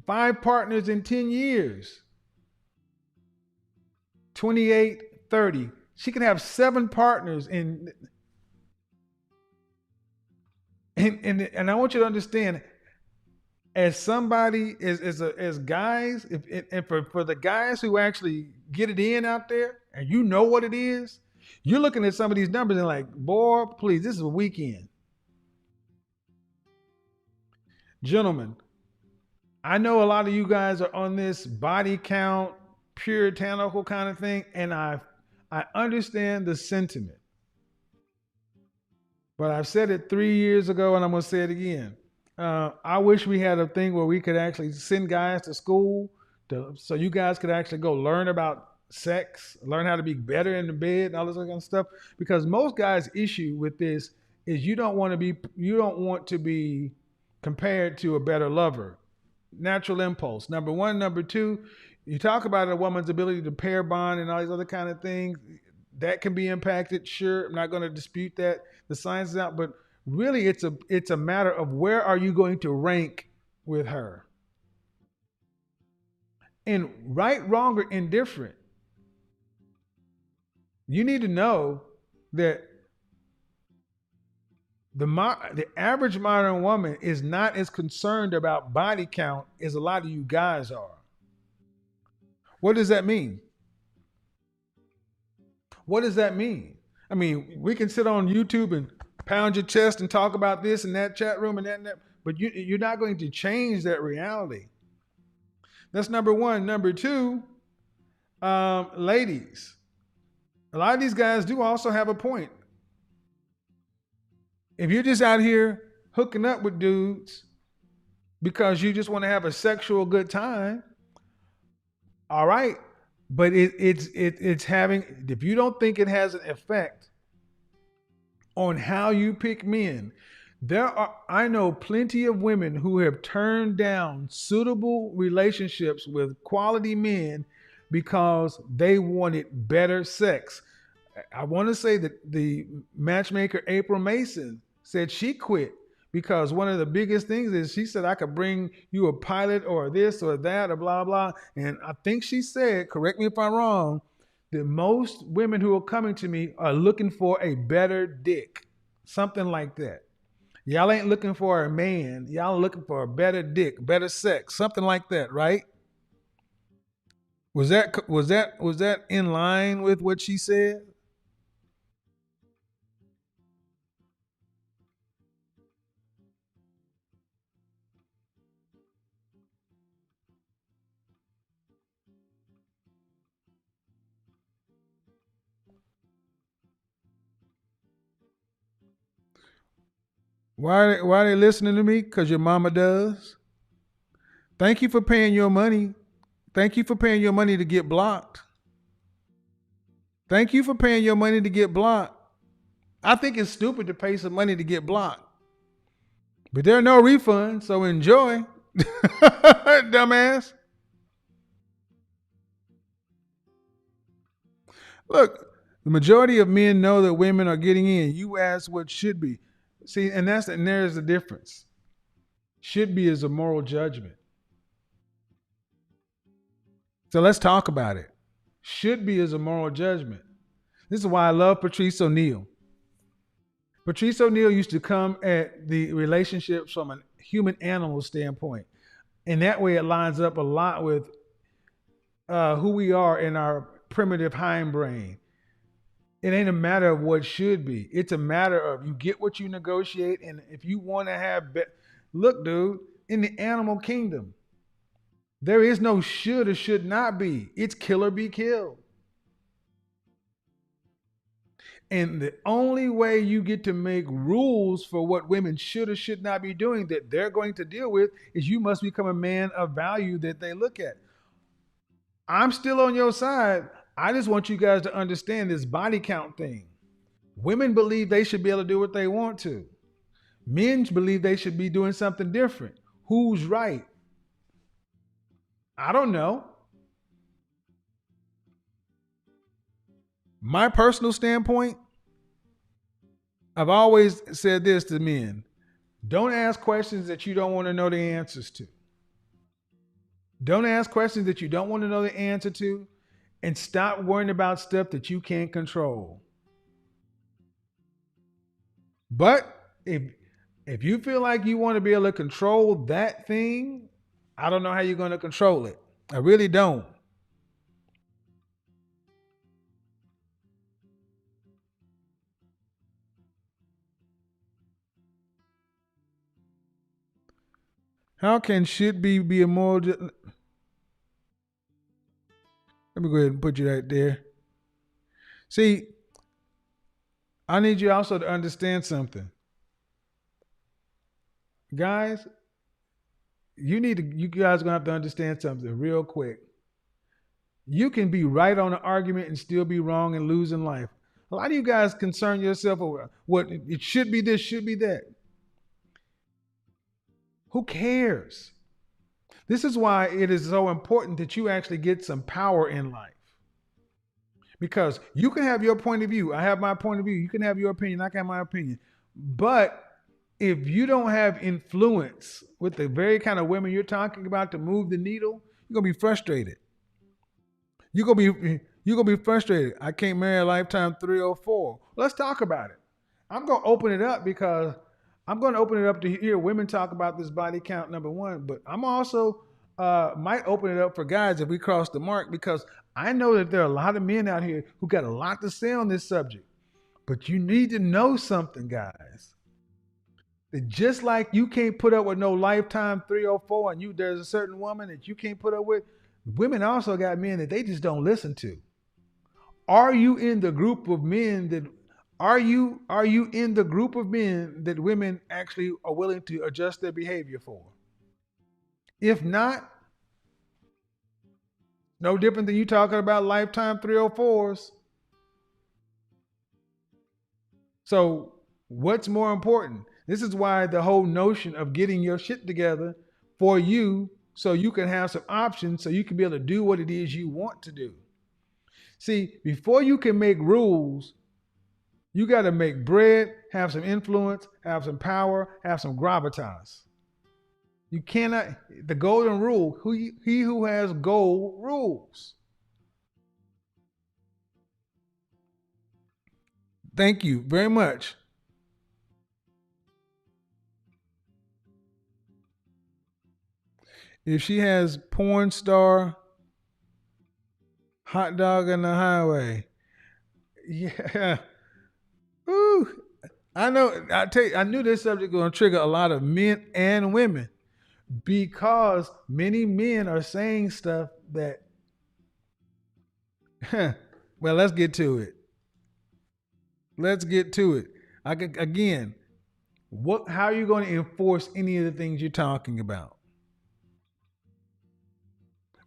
5 partners in 10 years, 28, 30. She can have 7 partners and I want you to understand, as somebody, as guys, for the guys who actually get it in out there, and you know what it is, you're looking at some of these numbers and like, boy, please, this is a weekend. Gentlemen, I know a lot of you guys are on this body count, puritanical kind of thing, and I understand the sentiment. But I've said it 3 years ago, and I'm going to say it again. I wish we had a thing where we could actually send guys to school so you guys could actually go learn about sex, learn how to be better in the bed and all this kind of stuff. Because most guys' issue with this is you don't want to be compared to a better lover. Natural impulse. Number one. Number two, you talk about a woman's ability to pair bond and all these other kind of things. That can be impacted. Sure, I'm not going to dispute that. The science is out, but really it's a matter of where are you going to rank with her. And right, wrong, or indifferent, you need to know that the average modern woman is not as concerned about body count as a lot of you guys are. What does that mean? What does that mean? I mean, we can sit on YouTube and pound your chest and talk about this and that chat room and that, but you're not going to change that reality. That's number one. Number two, ladies, a lot of these guys do also have a point. If you're just out here hooking up with dudes because you just want to have a sexual good time, all right. But it's having, if you don't think it has an effect on how you pick men, I know plenty of women who have turned down suitable relationships with quality men because they wanted better sex. I want to say that the matchmaker April Mason said she quit because one of the biggest things is she said I could bring you a pilot or this or that or blah blah. And I think she said, correct me if I'm wrong, that most women who are coming to me are looking for a better dick, something like that. Y'all ain't looking for a man. Y'all are looking for a better dick, better sex, something like that, right? Was that in line with what she said? Why are they listening to me? Because your mama does. Thank you for paying your money. Thank you for paying your money to get blocked. Thank you for paying your money to get blocked. I think it's stupid to pay some money to get blocked. But there are no refunds, so enjoy. Dumbass. Look, the majority of men know that women are getting in. You ask what should be. See, and there's the difference. Should be is a moral judgment. So let's talk about it. Should be is a moral judgment. This is why I love Patrice O'Neal. Patrice O'Neal used to come at the relationships from a human animal standpoint. And that way it lines up a lot with who we are in our primitive hindbrain. It ain't a matter of what should be. It's a matter of you get what you negotiate. And if you want to have, look, dude, in the animal kingdom, there is no should or should not be. It's kill or be killed. And the only way you get to make rules for what women should or should not be doing that they're going to deal with is you must become a man of value that they look at. I'm still on your side. I just want you guys to understand this body count thing. Women believe they should be able to do what they want to. Men believe they should be doing something different. Who's right? I don't know. My personal standpoint, I've always said this to men. Don't ask questions that you don't want to know the answers to. Don't ask questions that you don't want to know the answer to, and stop worrying about stuff that you can't control. But if you feel like you want to be able to control that thing, I don't know how you're going to control it. I really don't. How can should be a moral? Let me go ahead and put you right there. See, I need you also to understand something. Guys, you guys are gonna have to understand something real quick. You can be right on an argument and still be wrong and lose in life. A lot of you guys concern yourself over what it should be this, should be that. Who cares? This is why it is so important that you actually get some power in life. Because you can have your point of view. I have my point of view. You can have your opinion. I can have my opinion. But if you don't have influence with the very kind of women you're talking about to move the needle, you're going to be frustrated. You're gonna be frustrated. I can't marry a lifetime 304. Let's talk about it. I'm gonna open it up because I'm gonna open it up to hear women talk about this body count, number one. But I'm also might open it up for guys if we cross the mark, because I know that there are a lot of men out here who got a lot to say on this subject. But you need to know something, guys. That just like you can't put up with no lifetime 304, and there's a certain woman that you can't put up with, women also got men that they just don't listen to. Are you in the group of men that women actually are willing to adjust their behavior for? If not, no different than you talking about lifetime 304s. So what's more important? This is why the whole notion of getting your shit together for you so you can have some options so you can be able to do what it is you want to do. See, before you can make rules, you got to make bread, have some influence, have some power, have some gravitas. You cannot, the golden rule, he who has gold rules. Thank you very much. If she has porn star, hot dog on the highway, yeah. Ooh. I know. I tell you, I knew this subject was going to trigger a lot of men and women because many men are saying stuff that. Well, let's get to it. Let's get to it. Again, how are you going to enforce any of the things you're talking about?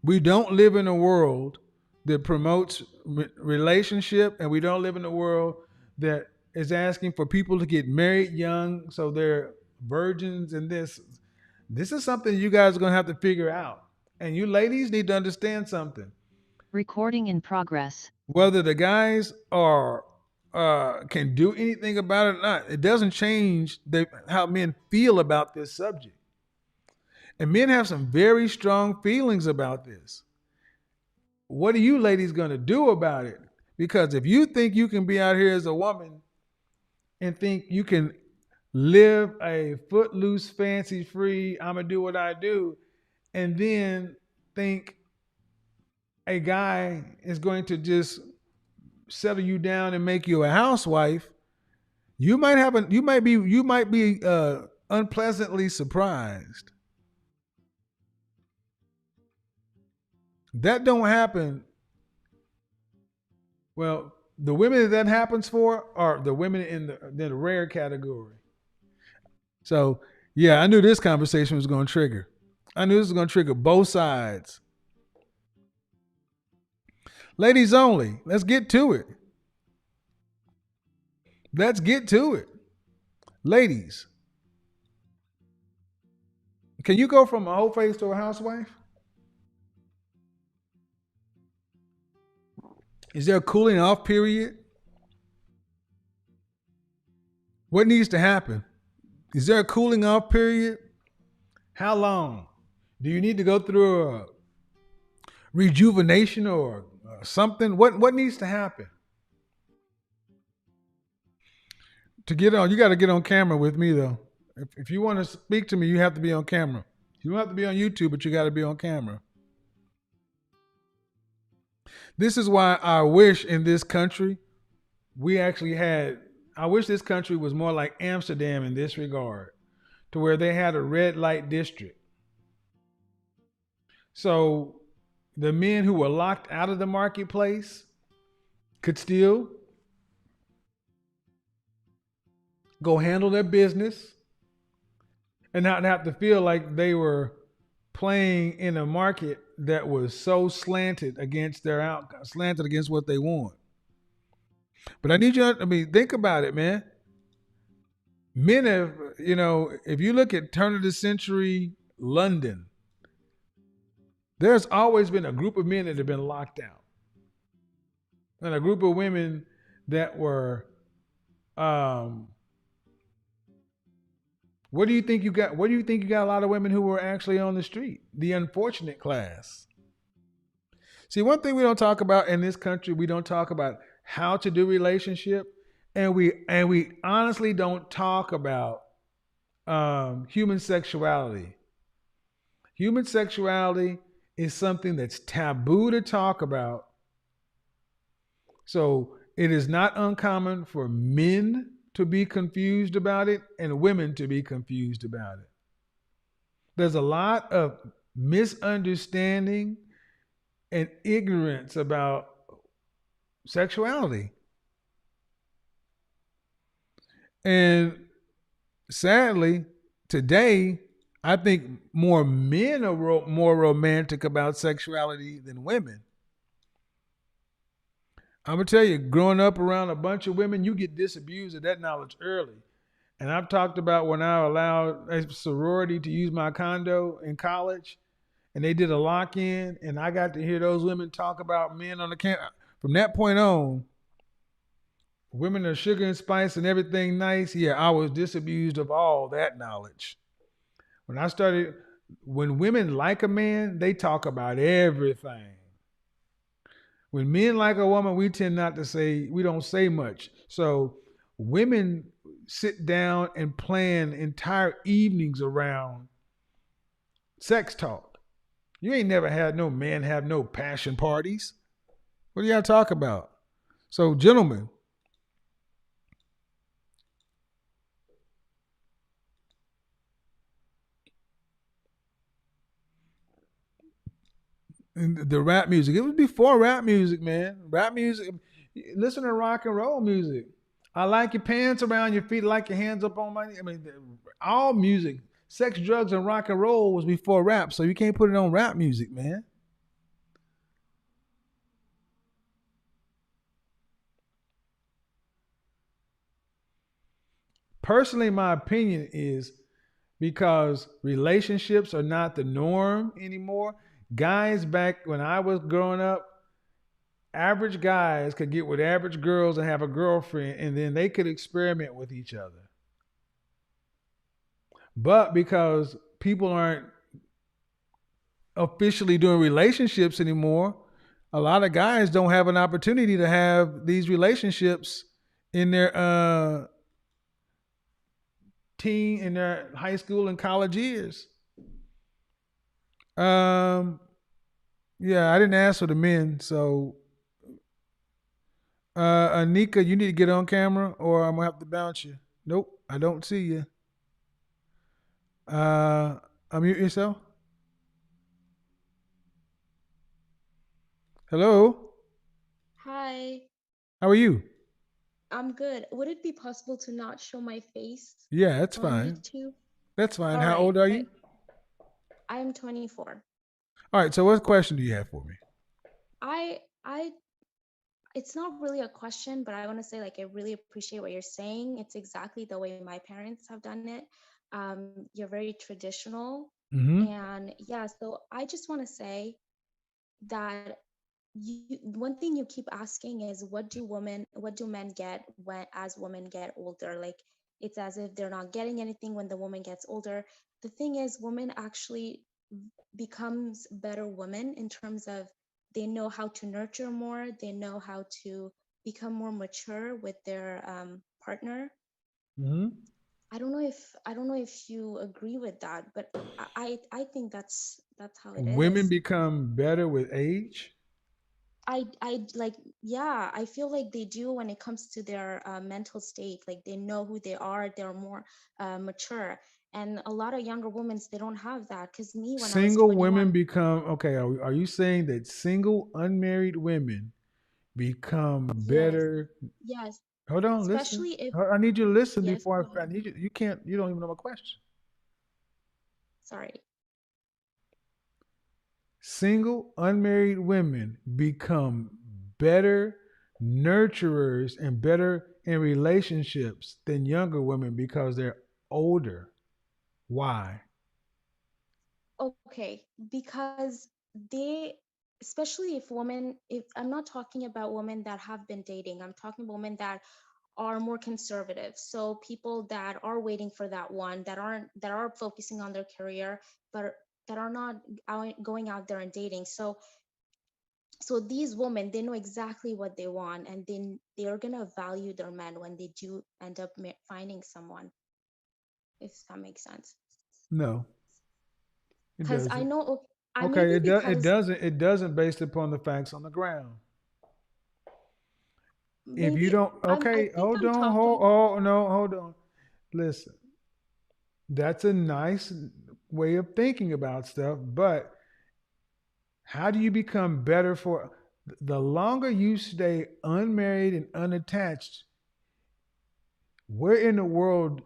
We don't live in a world that promotes relationship, and we don't live in a world that is asking for people to get married young so they're virgins. And this is something you guys are going to have to figure out. And you ladies need to understand something. Recording in progress. Whether the guys are can do anything about it or not, it doesn't change how men feel about this subject. And men have some very strong feelings about this. What are you ladies going to do about it? Because if you think you can be out here as a woman and think you can live a footloose, fancy-free, I'm going to do what I do, and then think a guy is going to just settle you down and make you a housewife, you might be unpleasantly surprised. That don't happen. Well, the women that happens for are the women in the rare category. So, yeah, I knew this conversation was going to trigger. I knew this was going to trigger both sides. Ladies only, let's get to it. Let's get to it. Ladies, can you go from a whole face to a housewife? Is there a cooling off period? What needs to happen? Is there a cooling off period? How long? Do you need to go through a rejuvenation or something? What needs to happen? To get on, you got to get on camera with me though. If you want to speak to me, you have to be on camera. You don't have to be on YouTube, but you got to be on camera. This is why I wish in this country I wish this country was more like Amsterdam in this regard, to where they had a red light district. So the men who were locked out of the marketplace could still go handle their business and not have to feel like they were playing in a market that was so slanted against what they want. But I need you to, think about it, man. Men have, if you look at turn of the century London, there's always been a group of men that have been locked out. And a group of women that were, what do you think you got? What do you think you got? A lot of women who were actually on the street, the unfortunate class. See, one thing we don't talk about in this country, we don't talk about how to do relationship, and we honestly don't talk about human sexuality. Human sexuality is something that's taboo to talk about. So it is not uncommon for men to be confused about it and women to be confused about it. There's a lot of misunderstanding and ignorance about sexuality. And sadly, today, I think more men are more romantic about sexuality than women. I'm going to tell you, growing up around a bunch of women, you get disabused of that knowledge early. And I've talked about when I allowed a sorority to use my condo in college, and they did a lock in, and I got to hear those women talk about men on the camp. From that point on, women are sugar and spice and everything nice. Yeah, I was disabused of all that knowledge. When I started, when women like a man, they talk about everything. When men like a woman, we tend not to say, we don't say much. So women sit down and plan entire evenings around sex talk. You ain't never had no man have no passion parties. What do y'all talk about? So, gentlemen, the rap music, it was before rap music, man. Rap music, listen to rock and roll music. I like your pants around your feet, I like your hands up on my. I mean, all music, sex, drugs, and rock and roll was before rap, so you can't put it on rap music, man. Personally, my opinion is because relationships are not the norm anymore. Guys, back when I was growing up, average guys could get with average girls and have a girlfriend, and then they could experiment with each other. But because people aren't officially doing relationships anymore, a lot of guys don't have an opportunity to have these relationships in their in their high school and college years. Um, yeah, I didn't ask for the men, so Anika, you need to get on camera, or I'm gonna have to bounce you. Nope, I don't see you. Unmute yourself. Hello, Hi, how are you? I'm good. Would it be possible to not show my face Yeah, that's on fine. YouTube? That's fine. All How right, old are but you? I'm 24. All right. So, what question do you have for me? I it's not really a question, but I want to say like I really appreciate what you're saying. It's exactly the way my parents have done it. You're very traditional. Mm-hmm. And yeah, so I just want to say that one thing you keep asking is what do men get when as women get older? Like it's as if they're not getting anything when the woman gets older. The thing is, women actually becomes better women in terms of they know how to nurture more, they know how to become more mature with their partner. Mm-hmm. I don't know if you agree with that, but I think that's how it Women is. become better with age. I like, yeah, I feel like they do when it comes to their mental state. Like they know who they are, they're more mature. And a lot of younger women, they don't have that. Because me, when I was Single women 21, become okay. Are you saying that single unmarried women become yes, better? yes, Hold on, listen. especially if, I need you to listen yes, go before I ahead. need you. You can't. You don't even know my question. Sorry. Single unmarried women become better nurturers and better in relationships than younger women because they're older. Why? Okay, because they, especially if women, if I'm not talking about women that have been dating, I'm talking about women that are more conservative. So people that are waiting for that one, that are focusing on their career, but that are not going out there and dating. So these women, they know exactly what they want, and then they're gonna value their men when they do end up finding someone, if that makes sense. No, it Because I doesn't. know, I Okay, maybe it does. It because doesn't. It doesn't based upon the facts on the ground. If you maybe don't, I okay, think hold I'm on, hold, talking. oh no, hold on. Listen, that's a nice way of thinking about stuff, but how do you become better for the longer you stay unmarried and unattached? Where in the world?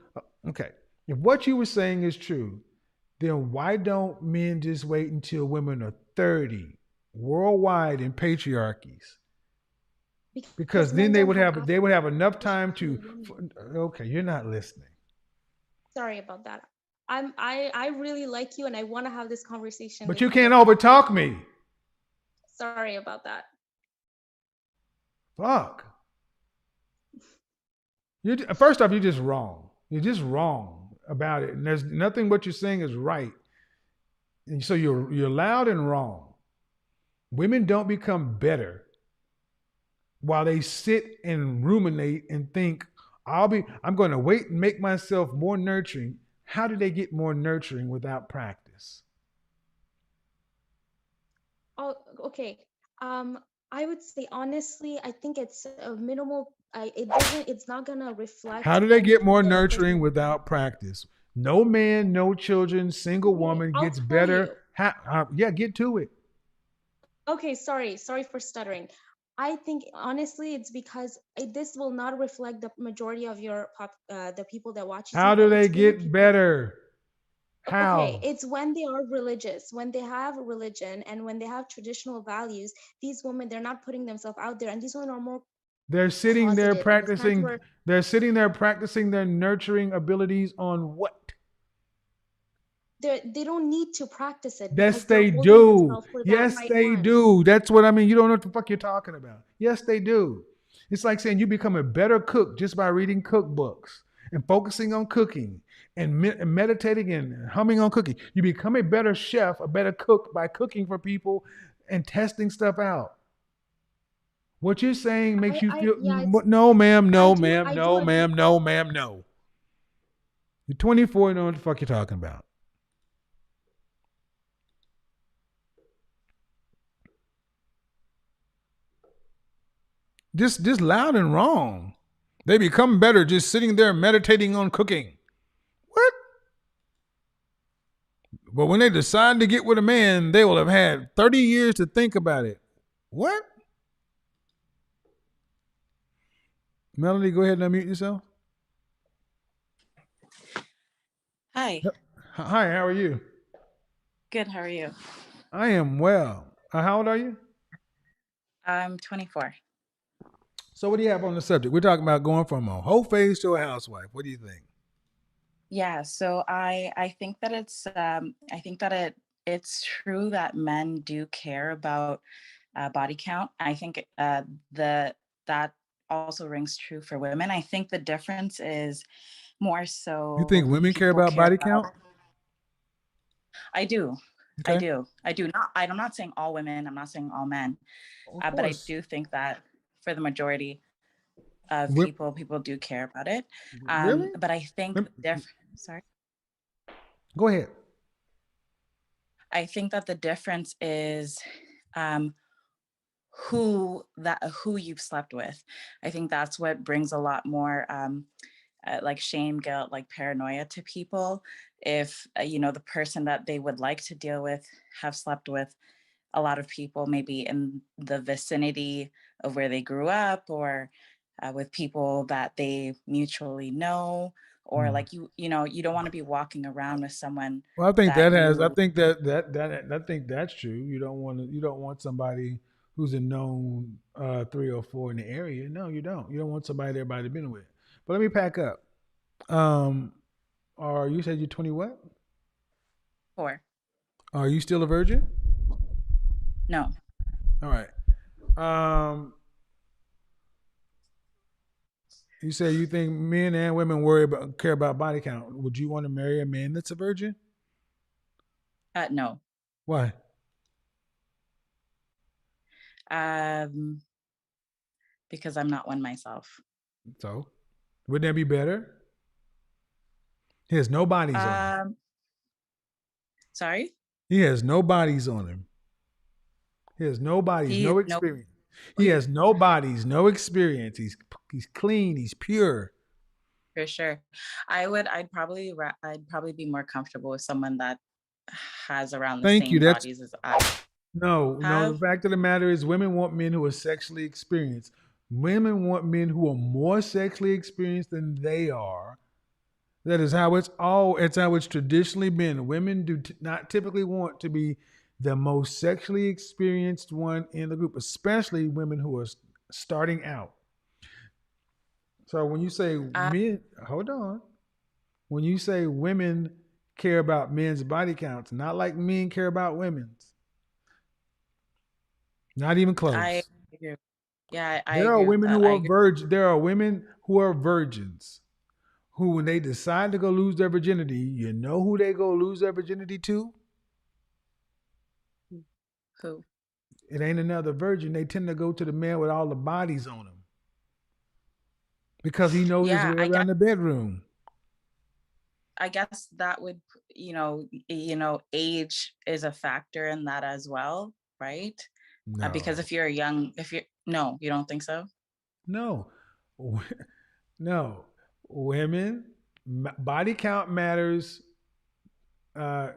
Okay, if what you were saying is true, then why don't men just wait until women are 30 worldwide in patriarchies? Because Because men then don't have they would access have enough time to to. women. Okay, you're not listening. Sorry about that. I really like you and I want to have this conversation But with you you. can't overtalk me. Sorry about that. Fuck. First off, you're just wrong. You're just wrong about it. And there's nothing what you're saying is right. And so you're loud and wrong. Women don't become better while they sit and ruminate and think, I'm going to wait and make myself more nurturing. How do they get more nurturing without practice? Oh, okay. I would say honestly, I think it's a minimal. It's not gonna reflect How do they get any more the nurturing without practice? No man, no children, single Okay, woman I'll gets tell you. better. Yeah, get to it. Okay, sorry for stuttering. I think honestly, it's because this will not reflect the majority of the people that watches you, How do but they it's really get people. better? Okay, How? it's when they are religious, when they have religion, and when they have traditional values. These women, they're not putting themselves out there, and these women are more They're sitting there closeted in the sense practicing. where They're sitting there practicing their nurturing abilities on what? they don't need to practice it Yes, because they're they holding do. themselves for that Yes, right they one. do. That's what I mean. You don't know what the fuck you're talking about. Yes, they do. It's like saying you become a better cook just by reading cookbooks and focusing on cooking and meditating and humming on cooking. You become a better chef, a better cook by cooking for people and testing stuff out. What you're saying makes you feel Yeah, it's no, ma'am, I no, do ma'am, I do no, agree. ma'am, no, ma'am, no. You're 24, you know what the fuck you're talking about. Just loud and wrong. They become better just sitting there meditating on cooking. What? But when they decide to get with a man, they will have had 30 years to think about it. What? Melody, go ahead and unmute yourself. Hi, Hi, how are you? good. How are you? I am well. How old are you? I'm 24. So, what do you have on the subject? We're talking about going from a whole phase to a housewife. What do you think? Yeah, so I think that I think that it's true that men do care about body count. I think the that also rings true for women. I think the difference is more You think so women care people about care body about. count? I do, I Okay. do, I do not. I'm not saying all women. I'm not saying all men, Of but I course. do think that for the majority of Wh- people do care about it. Really? But I think Lem- the sorry. Go ahead. I think that the difference is um, who you've slept with. I think that's what brings a lot more like shame, guilt, like paranoia to people. If the person that they would like to deal with have slept with a lot of people, maybe in the vicinity of where they grew up, or with people that they mutually know, or Hmm. like you don't want to be walking around with someone Well, I think that that has. I you. think that I think that's true. You don't want to. You don't want somebody who's a known 3 or 4 in the area. No, you don't. You don't want somebody that everybody been with. But let me pack up. Um, are you said you're 20 what? For Are you still a virgin? no. All right. Um, you say you think men and women care about body count. Would you want to marry a man that's a virgin? No. Why? Um, because I'm not one myself. So, wouldn't that be better? He has no bodies on him. Um, Sorry? He has no bodies on him. He has no bodies, He no no experience. He he has no bodies, no experience. He's clean. He's pure. for sure. I'd probably be more comfortable with someone that has around the Thank you. same That's bodies as I no. have. The fact of the matter is, women want men who are sexually experienced. Women want men who are more sexually experienced than they are. That is how it's all. It's how it's traditionally been. Women do not typically want to be the most sexually experienced one in the group, especially women who are starting out. So when you say Uh, men, hold on. when you say women care about men's body counts, not like men care about women's. Not even close. I agree. Yeah, I There are agree with women that. who I are agree. There are women who are virgins who, when they decide to go lose their virginity, you know who they go lose their virginity to? Who? It ain't another virgin. They tend to go to the man with all the bodies on him because he knows his Yeah, way around the bedroom. I guess that would, age is a factor in that as well, right? Because No, if you're young, if you're no, you don't think so? no, no. Women, body count matters. Uh,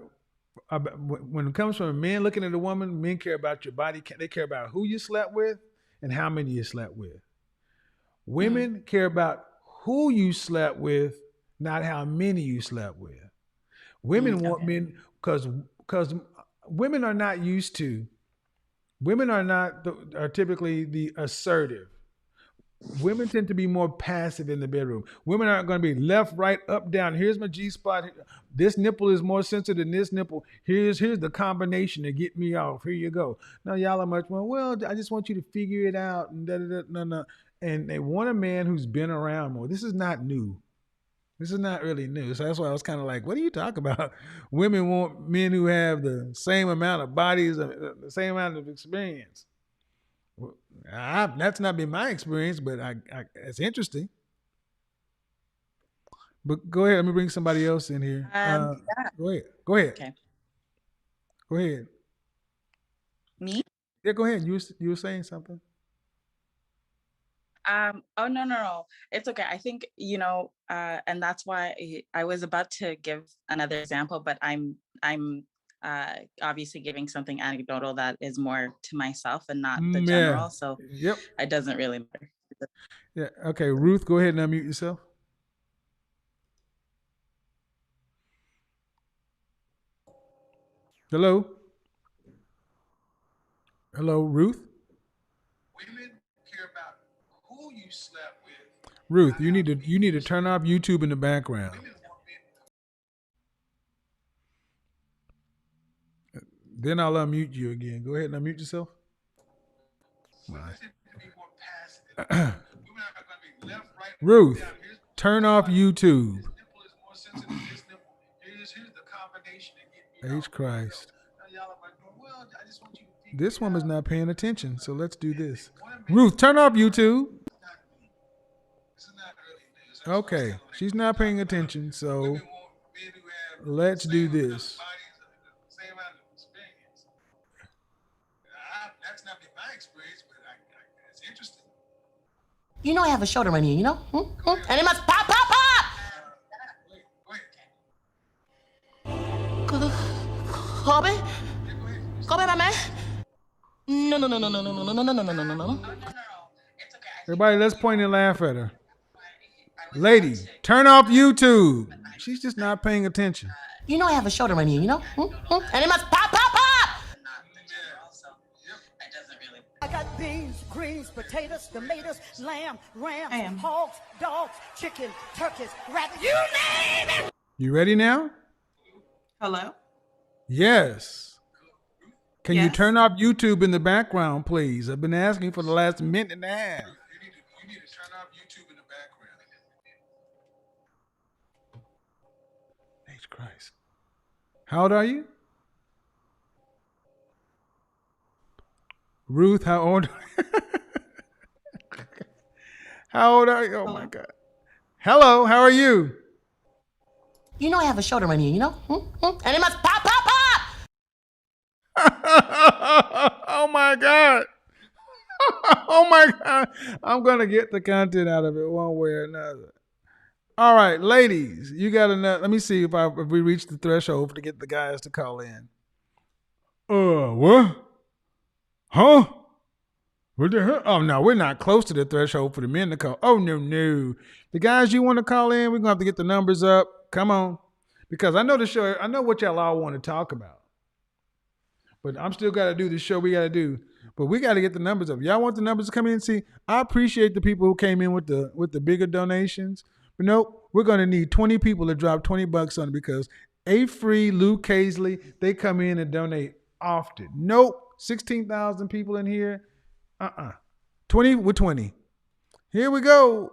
when it comes from a man looking at a woman, men care about your body count. They care about who you slept with and how many you slept with. Women care about who you slept with, not how many you slept with. Women want Okay. men because women are not used to. Women are typically the assertive. Women tend to be more passive in the bedroom. Women aren't going to be left, right, up, down. Here's my G spot. This nipple is more sensitive than this nipple. Here's the combination to get me off. Here you go. Now y'all are much more. Well, I just want you to figure it out. And no. And they want a man who's been around more. This is not new. This is not really new. So that's why I was kind of like, what are you talking about? Women want men who have the same amount of bodies, the same amount of experience. Well, that's not been my experience, but it's interesting. But go ahead. Let me bring somebody else in here. Yeah. Go ahead. Go ahead. Okay. Go ahead. Me? Yeah, go ahead. You were saying something. Oh, no. It's okay. I think, and that's why I was about to give another example, but I'm obviously giving something anecdotal that is more to myself and not the Yeah. general. So Yep. it doesn't really matter. Yeah. Okay. Ruth, go ahead and unmute yourself. Hello. Hello, Ruth. Women care about who you slept with. Ruth, you need to turn off YouTube in the background. Then I'll unmute you again. Go ahead and unmute yourself. Ruth, turn off YouTube. H Christ. This woman's not paying attention, so let's do this. Ruth, turn off YouTube. Okay, she's not paying attention, so let's do this. That's not been my experience, but it's interesting. You know I have a shoulder on you, you know? And it must pop, pop, pop! Kobe? Kobe, my man? No. Everybody, let's point and laugh at her. Lady, turn off YouTube. She's just not paying attention. You know I have a shoulder on you, you know? And it must pop, pop, pop! I got beans, greens, potatoes, tomatoes, lamb, rams, hogs, dogs, chicken, turkeys, rabbits. You name it! You ready now? Hello? Yes. Can you Yes. turn off YouTube in the background, please? I've been asking for the last minute and a half. You need to turn off YouTube in the background. H Christ. How old are you? Ruth, how old? How old are you? Oh my God. Hello, how are you? You know I have a shoulder on you, you know? And it must pop, pop, pop! Oh my God. Oh my God. I'm going to get the content out of it one way or another. All right, ladies, you got enough. Let me see if we reach the threshold to get the guys to call in. What? Huh? What the hell? Oh, no, we're not close to the threshold for the men to call. Oh, no. The guys you want to call in, we're going to have to get the numbers up. Come on. Because I know the show, I know what y'all all want to talk about. But I'm still got to do the show we got to do. But we got to get the numbers up. Y'all want the numbers to come in and see? I appreciate the people who came in with the bigger donations. But nope, we're going to need 20 people to drop $20 on it because A-Free, Lou Casely, they come in and donate often. Nope, 16,000 people in here. 20 with 20. Here we go.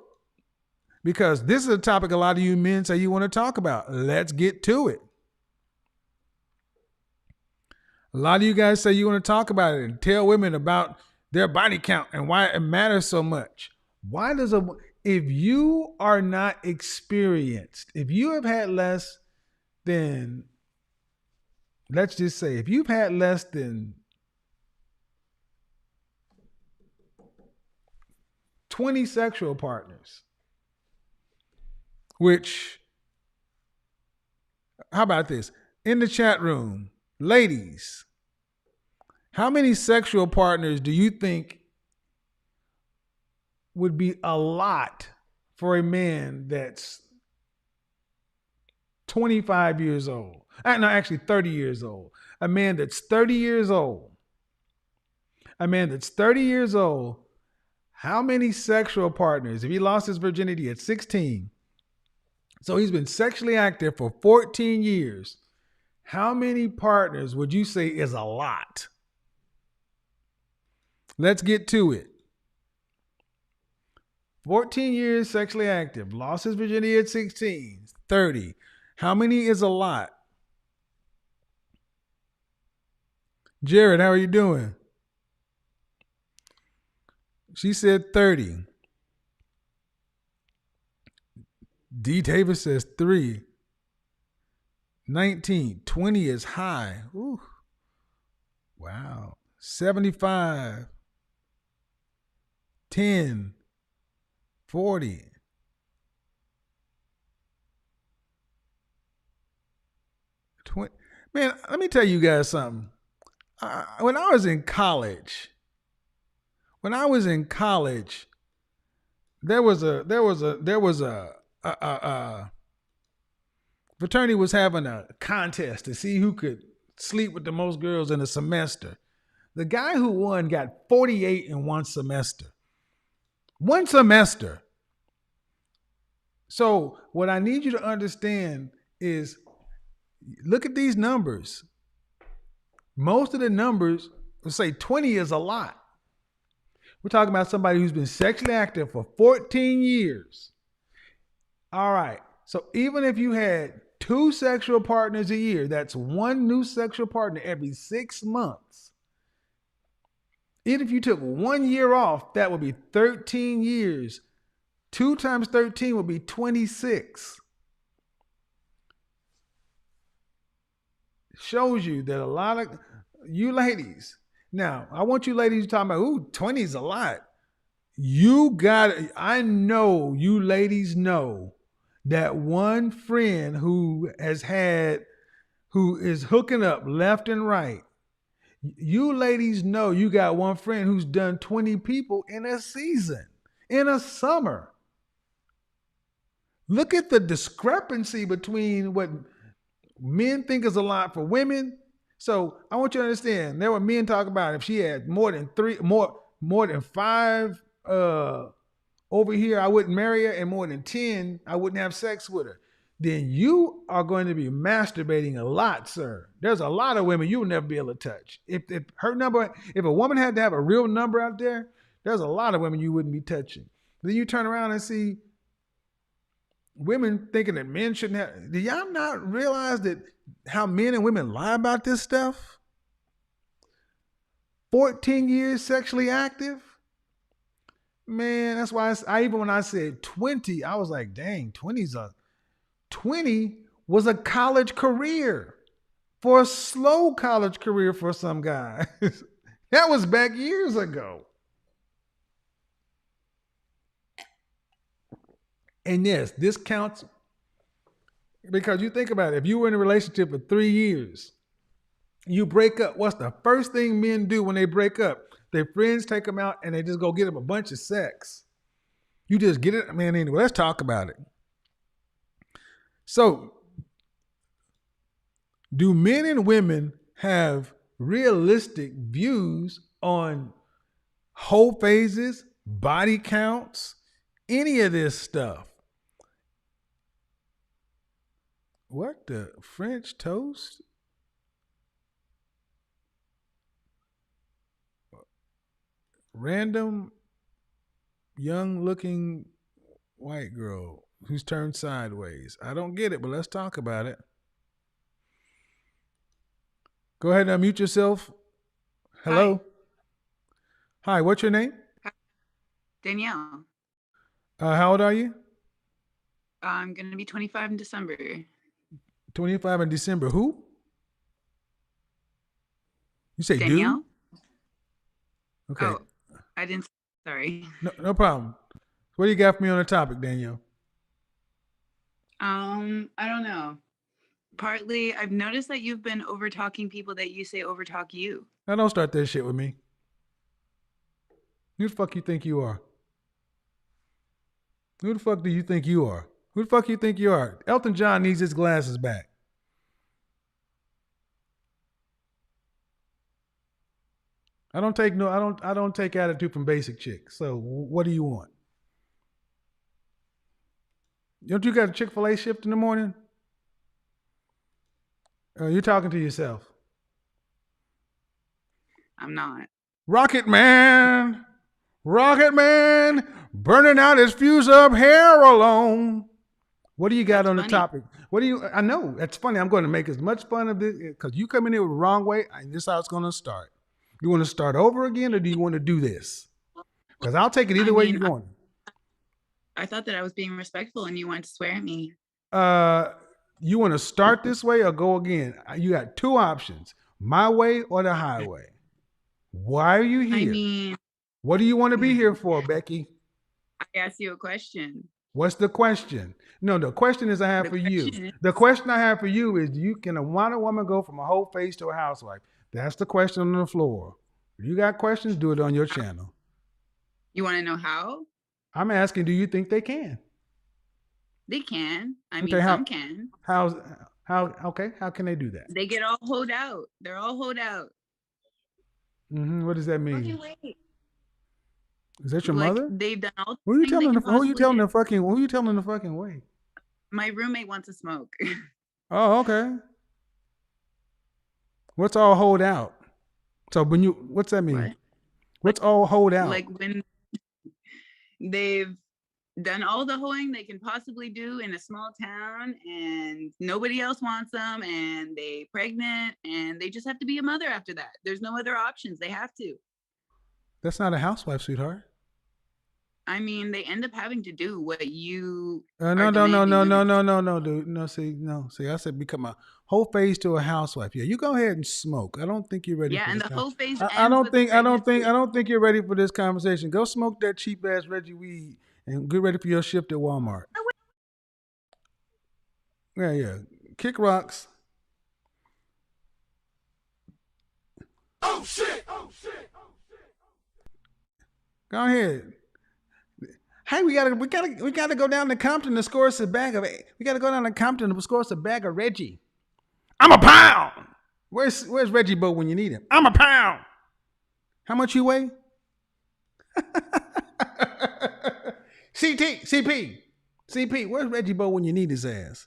Because this is a topic a lot of you men say you want to talk about. Let's get to it. A lot of you guys say you want to talk about it and tell women about their body count and why it matters so much. If you are not experienced, if you have had less than, let's just say, if you've had less than 20 sexual partners, which, how about this? In the chat room, ladies, how many sexual partners do you think would be a lot for a man that's 25 years old? No, actually 30 years old. A man that's 30 years old. A man that's 30 years old. How many sexual partners, if he lost his virginity at 16, so he's been sexually active for 14 years, how many partners would you say is a lot? Let's get to it. 14 years sexually active, lost his virginity at 16, 30. How many is a lot? Jared, how are you doing? She said 30. D. Davis says 3. 19. 20 is high. Ooh. Wow. 75. 10. 40. Man, let me tell you guys something. When I was in college, there was a fraternity was having a contest to see who could sleep with the most girls in a semester. The guy who won got 48 in one semester. One semester. So what I need you to understand is, look at these numbers. Most of the numbers, let's say 20 is a lot. We're talking about somebody who's been sexually active for 14 years. All right. So even if you had 2 sexual partners a year, that's 1 new sexual partner every 6 months. Even if you took 1 year off, that would be 13 years. 2 times 13 would be 26. Shows you that a lot of you ladies, now I want you ladies to talk about, ooh, 20 is a lot. I know you ladies know that one friend who is hooking up left and right. You ladies know you got one friend who's done 20 people in a season, in a summer. Look at the discrepancy between what men think is a lot for women. So I want you to understand, there were men talking about if she had more than 5 over here, I wouldn't marry her, and more than 10, I wouldn't have sex with her. Then you are going to be masturbating a lot, sir. There's a lot of women you'll never be able to touch. If a woman had to have a real number out there, there's a lot of women you wouldn't be touching. Then you turn around and see women thinking that men shouldn't have. Do y'all not realize that how men and women lie about this stuff? 14 years sexually active? Man, that's why even when I said 20, I was like, dang, 20 was a college career, for a slow college career for some guys. That was back years ago. And yes, this counts because you think about it. If you were in a relationship for 3 years, you break up. What's the first thing men do when they break up? Their friends take them out and they just go get them a bunch of sex. You just get it. Man, anyway, let's talk about it. So, do men and women have realistic views on whole phases, body counts, any of this stuff? What the French toast? Random young looking white girl who's turned sideways. I don't get it, but let's talk about it. Go ahead and unmute yourself. Hello. Hi, what's your name? Danielle. How old are you? I'm going to be 25 in December. 25 in December. Who? You say Danielle? dude? Okay. Oh, I didn't. Sorry. No problem. What do you got for me on the topic, Danielle? I don't know. Partly, I've noticed that you've been over talking people that you say overtalk you. Now don't start that shit with me. Who the fuck you think you are? Who the fuck do you think you are? Who the fuck you think you are? Elton John needs his glasses back. I don't take attitude from basic chicks. So what do you want? Don't you got a Chick-fil-A shift in the morning? You're talking to yourself. I'm not. Rocket Man, burning out his fuse up hair alone. What do you got on the topic? I know, that's funny. I'm going to make as much fun of this because you come in here the wrong way, and this is how it's going to start. You want to start over again, or do you want to do this? Because I'll take it either way you're going. I thought that I was being respectful and you wanted to swear at me. You want to start this way or go again? You got two options, my way or the highway. Why are you here? What do you want to be here for, Becky? I asked you a question. What's the question? No, the question is I have for you. The question I have for you is, can a woman go from a whole face to a housewife? That's the question on the floor. If you got questions, do it on your channel. You want to know how? I'm asking, do you think they can? They can. Some can. How can they do that? They get all hoed out. They're all hoed out. Mm-hmm. What does that mean? Is that your mother? They've done all. Who are you telling the fucking way? My roommate wants to smoke. Oh, okay. What's all hold out? So what's that mean? What? What's all hold out? Like when they've done all the hoeing they can possibly do in a small town and nobody else wants them and they pregnant and they just have to be a mother after that. There's no other options. They have to. That's not a housewife, sweetheart. They end up having to do what you No, dude. No, see, I said become a whole phase to a housewife. Yeah, you go ahead and smoke. I don't think you're ready. Yeah, and the whole phase. I don't think you're ready for this conversation. Go smoke that cheap ass Reggie weed and get ready for your shift at Walmart. Yeah. Kick rocks. Oh shit! Go ahead. Hey, we gotta go down to Compton to score us a bag of. We gotta go down to Compton to score us a bag of Reggie. I'm a pound. Where's Reggie Bo when you need him? I'm a pound. How much you weigh? CP. Where's Reggie Bo when you need his ass?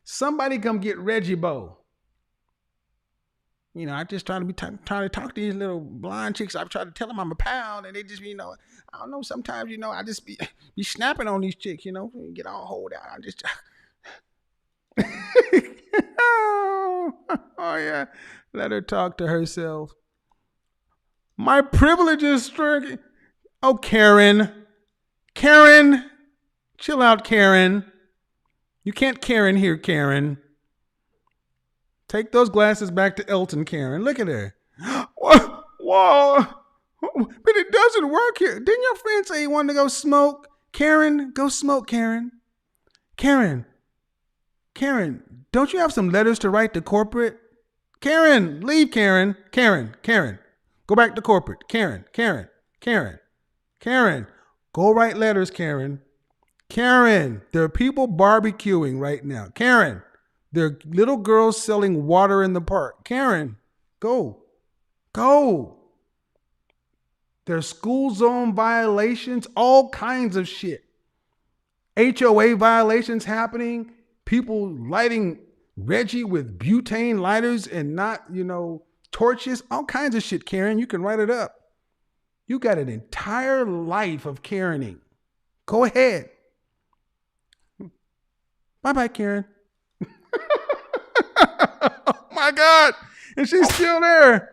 Somebody come get Reggie Bo. I just trying to talk to these little blind chicks. I try to tell them I'm a pound, and they just, I don't know. Sometimes, I just be snapping on these chicks, get all hold out. I just, oh yeah, let her talk to herself. My privilege is stricken. Oh, Karen, chill out, Karen. You can't Karen here, Karen. Take those glasses back to Elton, Karen. Look at her. Whoa. But it doesn't work here. Didn't your friend say he wanted to go smoke? Karen, go smoke, Karen. Karen, don't you have some letters to write to corporate? Karen, leave, Karen. Karen, go back to corporate. Karen, go write letters, Karen. Karen, there are people barbecuing right now. Karen, there are little girls selling water in the park. Karen, go. There's school zone violations, all kinds of shit. HOA violations happening. People lighting Reggie with butane lighters and not, torches, all kinds of shit, Karen. You can write it up. You got an entire life of Karening. Go ahead. Bye-bye, Karen. Oh my God. And she's still there.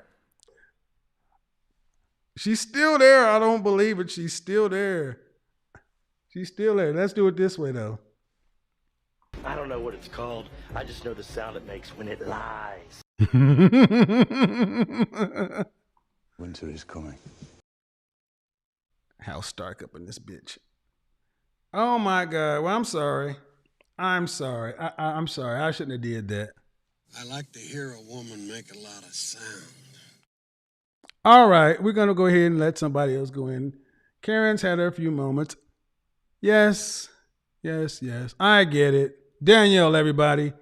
She's still there. I don't believe it. She's still there. She's still there. Let's do it this way, though. I don't know what it's called. I just know the sound it makes when it lies. Winter is coming. House Stark up in this bitch. Oh my God. Well, I'm sorry. I'm sorry. I'm sorry. I shouldn't have did that. I like to hear a woman make a lot of sound. All right. We're going to go ahead and let somebody else go in. Karen's had her few moments. Yes. I get it. Danielle, everybody.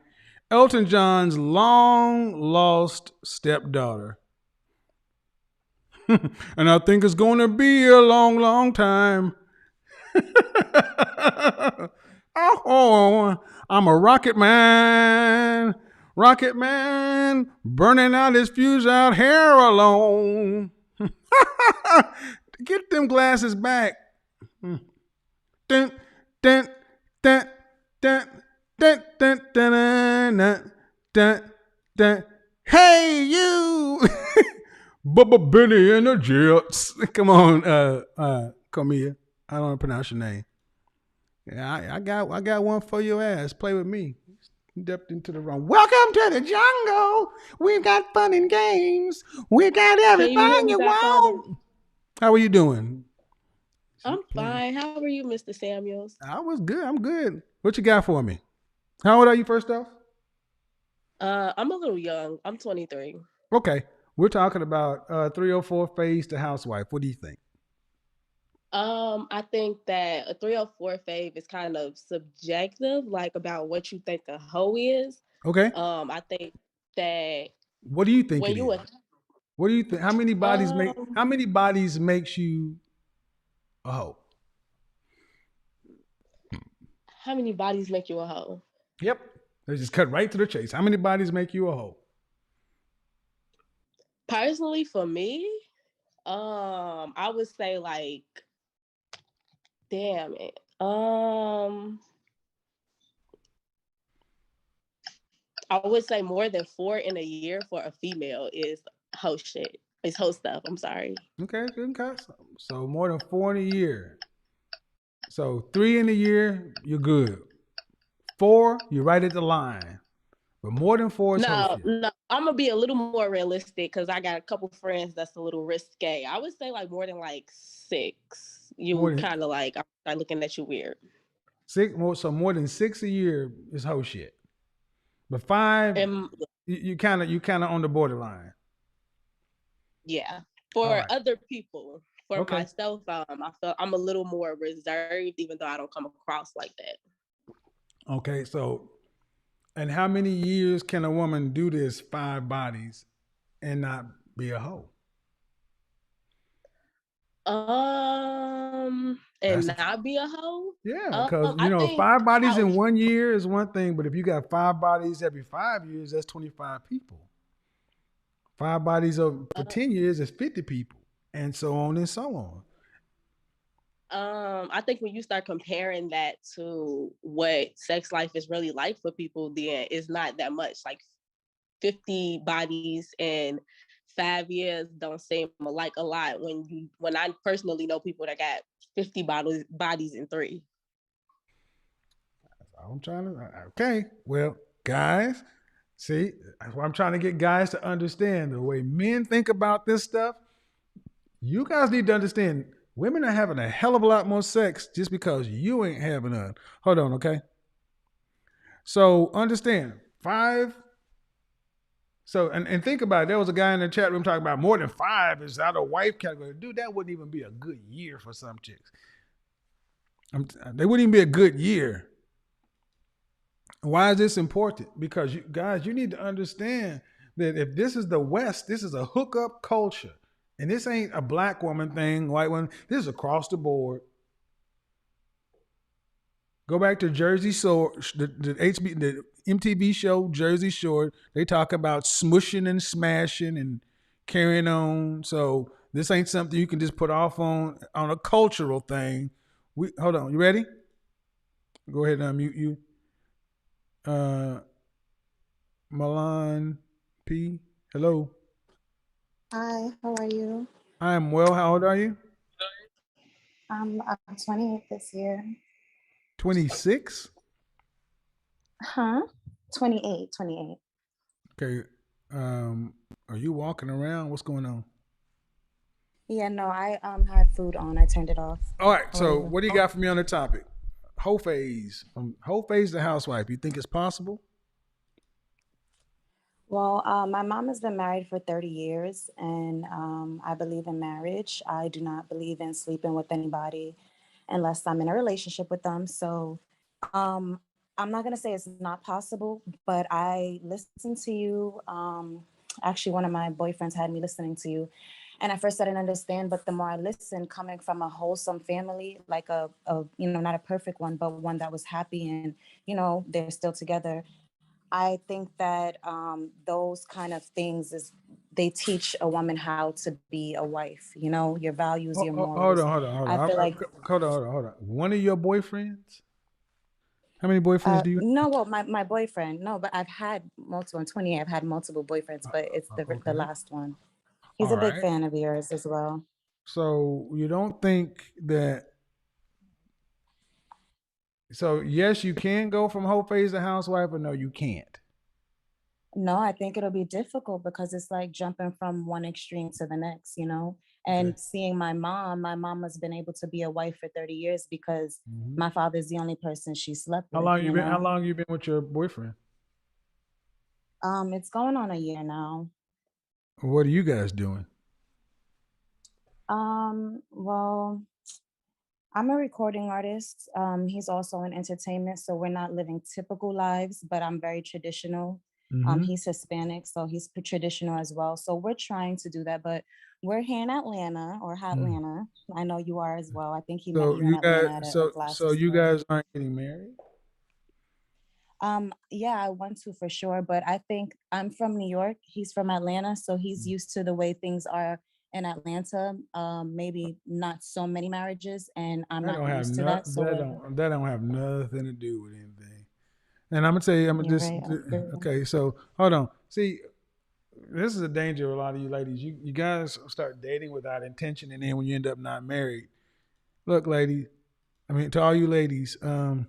Elton John's long lost stepdaughter. And I think it's going to be a long, long time. Oh, I'm a rocket man. Rocket man, burning out his fuse out hair alone. Get them glasses back. Dun, dun, dun, dun, dun, dun, dun, dun, dun. Hey, you. Bubba Benny and the Jets. Come on, Camilla. I don't pronounce your name. Yeah, I got one for your ass. Play with me. Stepped into the room. Welcome to the jungle. We've got fun and games. We got everything you want. How are you doing? I'm fine. How are you, Mr. Samuels? I was good. I'm good. What you got for me? How old are you, first off? I'm a little young. I'm 23. Okay. We're talking about 304 phase to Housewife. What do you think? I think that a 304 fave is kind of subjective, like about what you think a hoe is. Okay. I think that. What do you think it is? What do you think? How many bodies makes you a hoe? How many bodies make you a hoe? Yep. Let's just cut right to the chase. How many bodies make you a hoe? Personally, for me, I would say like, damn it. I would say more than 4 in a year for a female is hoe shit. It's hoe stuff. I'm sorry. Okay, good cut. So more than 4 in a year. So 3 in a year, you're good. 4, you're right at the line. But more than 4 is hoe shit. No, I'm gonna be a little more realistic because I got a couple friends that's a little risque. I would say like more than like 6. You kind of like I'm looking at you weird. 6 more, so more than 6 a year is hoe shit. But 5, you kind of on the borderline. Yeah, for other people. For myself, I feel I'm a little more reserved, even though I don't come across like that. Okay, so, and how many years can a woman do this 5 bodies and not be a hoe? And not be a hoe? Yeah, because 5 bodies in 1 year is one thing, but if you got 5 bodies every 5 years, that's 25 people. 5 bodies for 10 years is 50 people, and so on and so on. I think when you start comparing that to what sex life is really like for people, then it's not that much. Like 50 bodies in 5 years don't seem like a lot when I personally know people that got 50 bodies in 3. I'm trying to. Okay, well, guys, see, that's why I'm trying to get guys to understand the way men think about this stuff. You guys need to understand. Women are having a hell of a lot more sex just because you ain't having none. Hold on, okay? So understand, 5. So, and think about it. There was a guy in the chat room talking about more than 5 is out of wife category. Dude, that wouldn't even be a good year for some chicks. They wouldn't even be a good year. Why is this important? Because you guys, you need to understand that if this is the West, this is a hookup culture. And this ain't a black woman thing, white one. This is across the board. Go back to Jersey Shore, the MTV show Jersey Shore. They talk about smushing and smashing and carrying on. So this ain't something you can just put off on a cultural thing. Hold on. You ready? Go ahead and unmute you. Milan P. Hello. Hi, how are you? I am well. How old are you? I'm 28 this year. 26? Huh? 28, 28. Okay. Are you walking around? What's going on? Yeah, no, I had food on. I turned it off. All right. How are So you? what do you got for me on the topic? Whole phase. From whole phase to housewife. You think it's possible? Well, my mom has been married for 30 years, and I believe in marriage. I do not believe in sleeping with anybody unless I'm in a relationship with them. So um, I'm not going to say it's not possible, but I listened to you. Actually, one of my boyfriends had me listening to you. And at first I didn't understand, but the more I listened, coming from a wholesome family, like not a perfect one, but one that was happy and, they're still together. I think that those kind of things they teach a woman how to be a wife, your values, your Hold morals. on. I feel like Hold on. One of your boyfriends? How many boyfriends do you? no, well, my boyfriend, no, but I've had multiple. In 20 I've had multiple boyfriends, but it's the Okay. last one. He's All a big right. fan of yours as well. So you don't think that? So yes, you can go from whole phase to housewife, or no, you can't. No, I think it'll be difficult because it's like jumping from one extreme to the next, Okay. and seeing my mom has been able to be a wife for 30 years because Mhm. my father's the only person she slept How with, long you been? How long you been with your boyfriend? It's going on a year now. What are you guys doing? Well, I'm a recording artist. He's also in entertainment, so we're not living typical lives, but I'm very traditional. Mm-hmm. He's Hispanic, so he's traditional as well. So we're trying to do that, but we're here in Atlanta or Hotlanta. I know you are as well. I think he met So you in you guys, Atlanta at a so glasses you store. guys aren't getting married? Yeah, I want to for sure, but I think I'm from New York. He's from Atlanta, so he's used to the way things are in Atlanta. Maybe not so many marriages, and I'm That not don't have used to that. So that don't have nothing to do with anything. And I'm gonna tell you, you're right. okay. So hold on. See, this is a danger of a lot of you ladies. You guys start dating without intention, and then when you end up not married, look, ladies. I mean, to all you ladies, I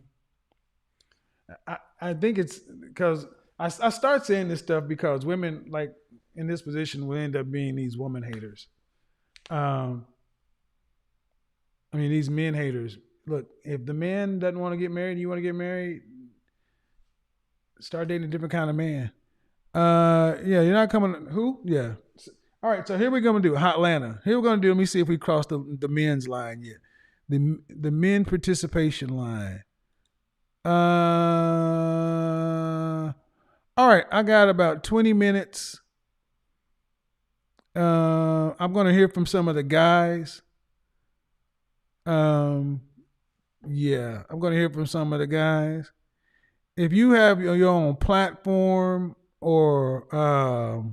think it's because I start saying this stuff because women like in this position will end up being these woman haters. Um, I mean, these men haters. Look, if the man doesn't want to get married, and you want to get married, start dating a different kind of man. Yeah, you're not coming. Who? Yeah. All right. So here we're gonna do Hotlanta. Here we're gonna do. Let me see if we cross the men's line yet. The men participation line. All right. I got about 20 minutes. I'm gonna hear from some of the guys. Yeah, I'm gonna hear from some of the guys. If you have your own platform or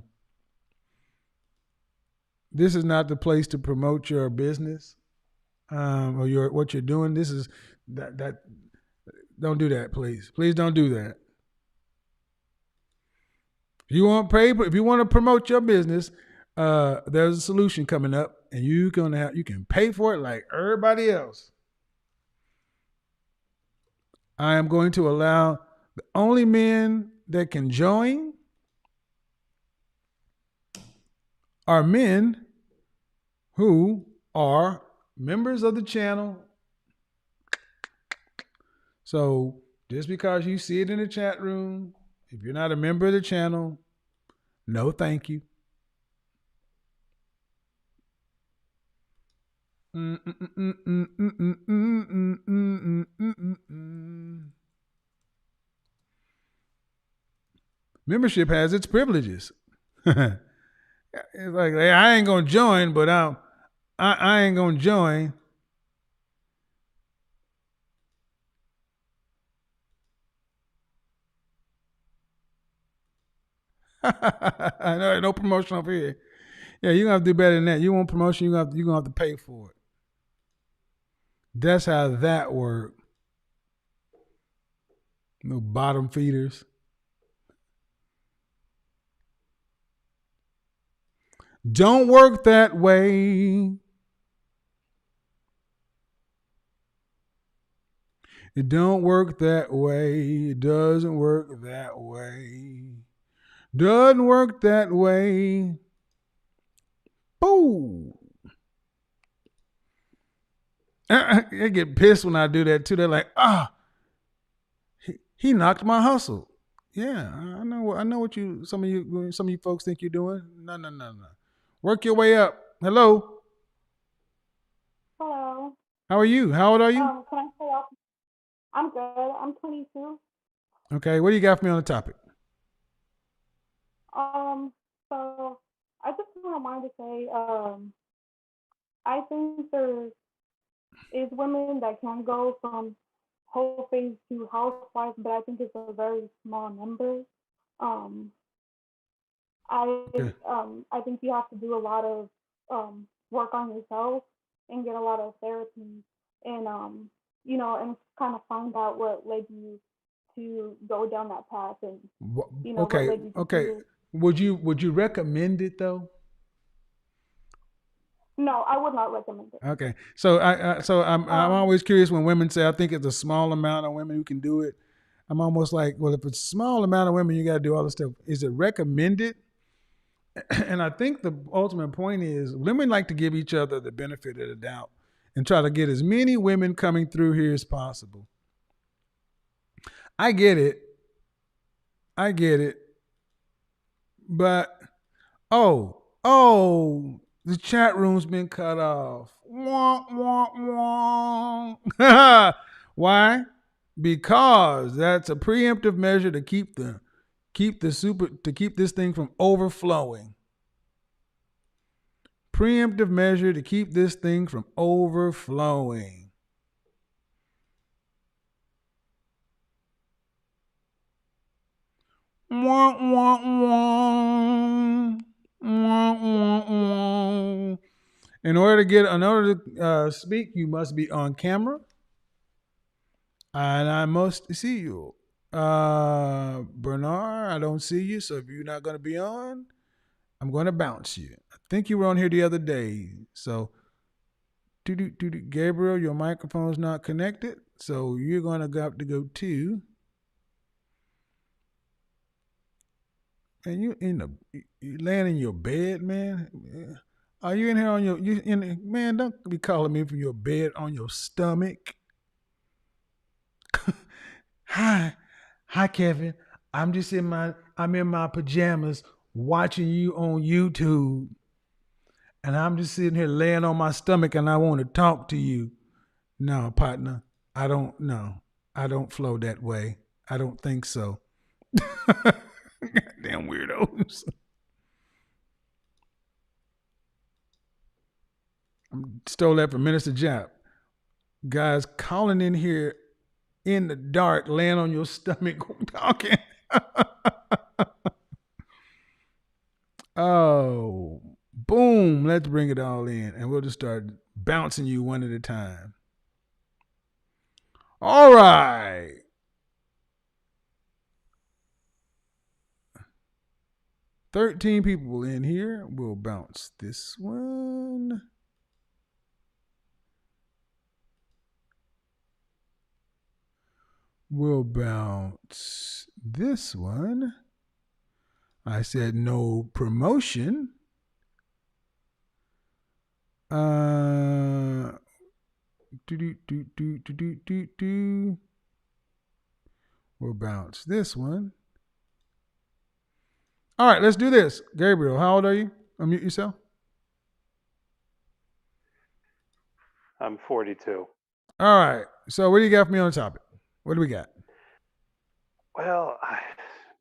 this is not the place to promote your business or your what you're doing. This is that don't do that, please. Please don't do that. If you want to promote your business, there's a solution coming up, and you can pay for it like everybody else. I am going to allow the only men that can join are men who are members of the channel. So just because you see it in the chat room, if you're not a member of the channel, no thank you. Membership has its privileges. It's like, hey, I ain't gonna join, but I ain't gonna join. I know, no promotion over here. Yeah, you're gonna have to do better than that. You want promotion, you're gonna have to pay for it. That's how that works. No bottom feeders. Don't work that way. It don't work that way. It doesn't work that way. Doesn't work that way. Boom. They get pissed when I do that too. They're like, he knocked my hustle. Yeah, I know what some of you folks think you're doing. No. Work your way up. Hello. Hello. How are you? How old are you? Can I say off? I'm good. I'm 22. Okay, what do you got for me on the topic? So I just wanted to say, I think there is women that can go from whole phase to housewife, but I think it's a very small number. Um, Okay. I think you have to do a lot of work on yourself and get a lot of therapy and and kind of find out what led you to go down that path and what Okay, led you to okay. do. Would you recommend it though? No, I would not recommend it. Okay, so I'm always curious when women say I think it's a small amount of women who can do it. I'm almost like, well, if it's a small amount of women, you got to do all this stuff. Is it recommended? And I think the ultimate point is women like to give each other the benefit of the doubt and try to get as many women coming through here as possible. I get it. But the chat room's been cut off. Wah, wah, wah. Why? Because that's a preemptive measure to keep this thing from overflowing. Preemptive measure to keep this thing from overflowing. Wah, wah, wah. Wah, wah, wah. In order to speak, you must be on camera, and I must see you. Bernard, I don't see you, so if you're not going to be on, I'm going to bounce you. I think you were on here the other day, so Gabriel, your microphone's not connected, so you're going to have to go too. And you laying in your bed, man. Are you in here on man? Don't be calling me from your bed on your stomach. Hi, Kevin. I'm in my pajamas watching you on YouTube, and I'm just sitting here laying on my stomach, and I want to talk to you. No, partner, I don't flow that way. I don't think so. Damn weirdos. Stole that from Minister Jap. Guys calling in here in the dark, laying on your stomach, talking. Oh, boom. Let's bring it all in, and we'll just start bouncing you one at a time. All right. $13 people in here. We'll bounce this one. We'll bounce this one. I said no promotion. We'll bounce this one. All right, let's do this. Gabriel, how old are you? Unmute yourself. I'm 42. All right. So what do you got for me on the topic? What do we got? Well,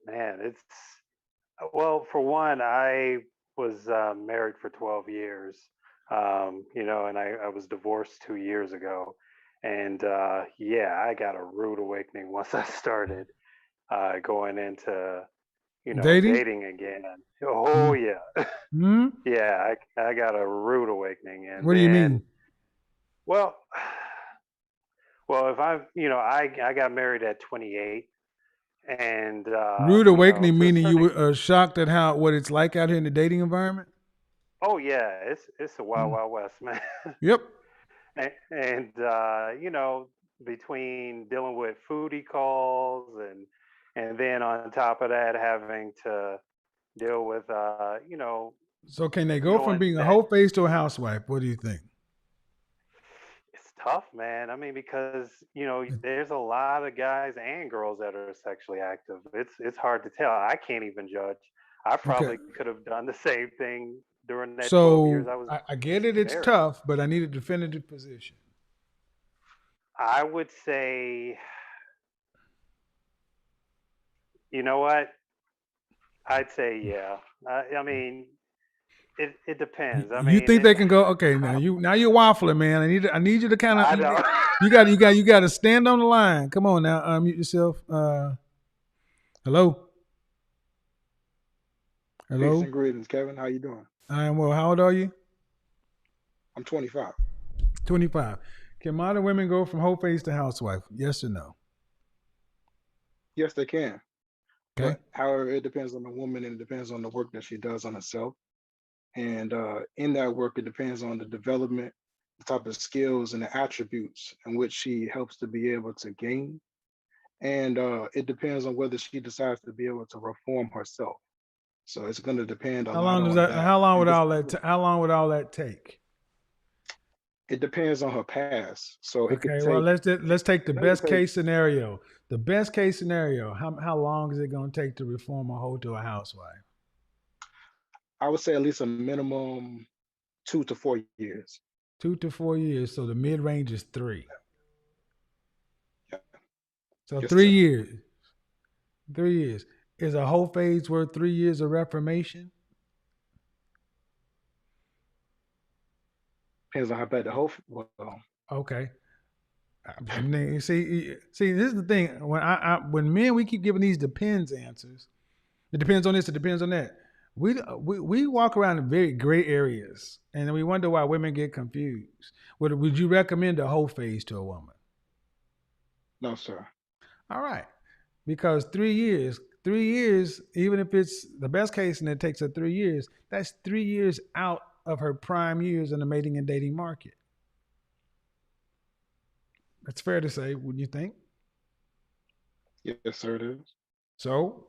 man, for one, I was married for 12 years, and I was divorced 2 years ago. And I got a rude awakening once I started going into, Dating? dating again. Oh yeah, Hmm? yeah. I got a rude awakening, and What do you then mean? well, well, if I got married at 28, and Rude awakening to a meaning you certain were shocked at what it's like out here in the dating environment? oh yeah, it's a wild Mm. wild west, man. Yep. And between dealing with foodie calls and then on top of that having to deal with So can they go from going being a back. whole face to a housewife? What do you think? It's tough, man. I mean, because there's a lot of guys and girls that are sexually active. It's hard to tell. I can't even judge. I Okay. probably could have done the same thing during that 12 years So I was I get it, it's married. tough, but I need a definitive position. I would say, you know what? I'd say yeah. I mean, it depends. I You mean, think they can go? Okay, now you're waffling, man. I need you to kind I of know. you got to stand on the line. Come on now, unmute yourself. Hello, Peace hello. and greetings, Kevin. How you doing? I am well. How old are you? I'm 25. 25. Can modern women go from whole face to housewife? Yes or no? Yes, they can. Okay. But however, it depends on the woman and it depends on the work that she does on herself. And in that work, it depends on the development, the type of skills and the attributes in which she helps to be able to gain. And it depends on whether she decides to be able to reform herself. So it's going to depend a How lot long does on that? that. How long And would this, all that? How long would all that take? it depends on her past. So it could Okay. Well, take, let's take the let me best say, case scenario. The best case scenario. How long is it going to take to reform a hoe to a housewife? I would say at least a minimum 2 to 4 years. 2 to 4 years. So the mid range is 3. Yeah. So Yes, three sir. years. 3 years. Is a whole phase worth 3 years of reformation? Depends on how bad the whole, well, Okay. I mean, see, this is the thing. When men we keep giving these depends answers. It depends on this. It depends on that. We walk around in very gray areas, and we wonder why women get confused. Would you recommend a whole phase to a woman? no, sir. All right, because 3 years, even if it's the best case and it takes her 3 years, that's 3 years out of her prime years in the mating and dating market. That's fair to say, wouldn't you think? Yes, sir, it is. So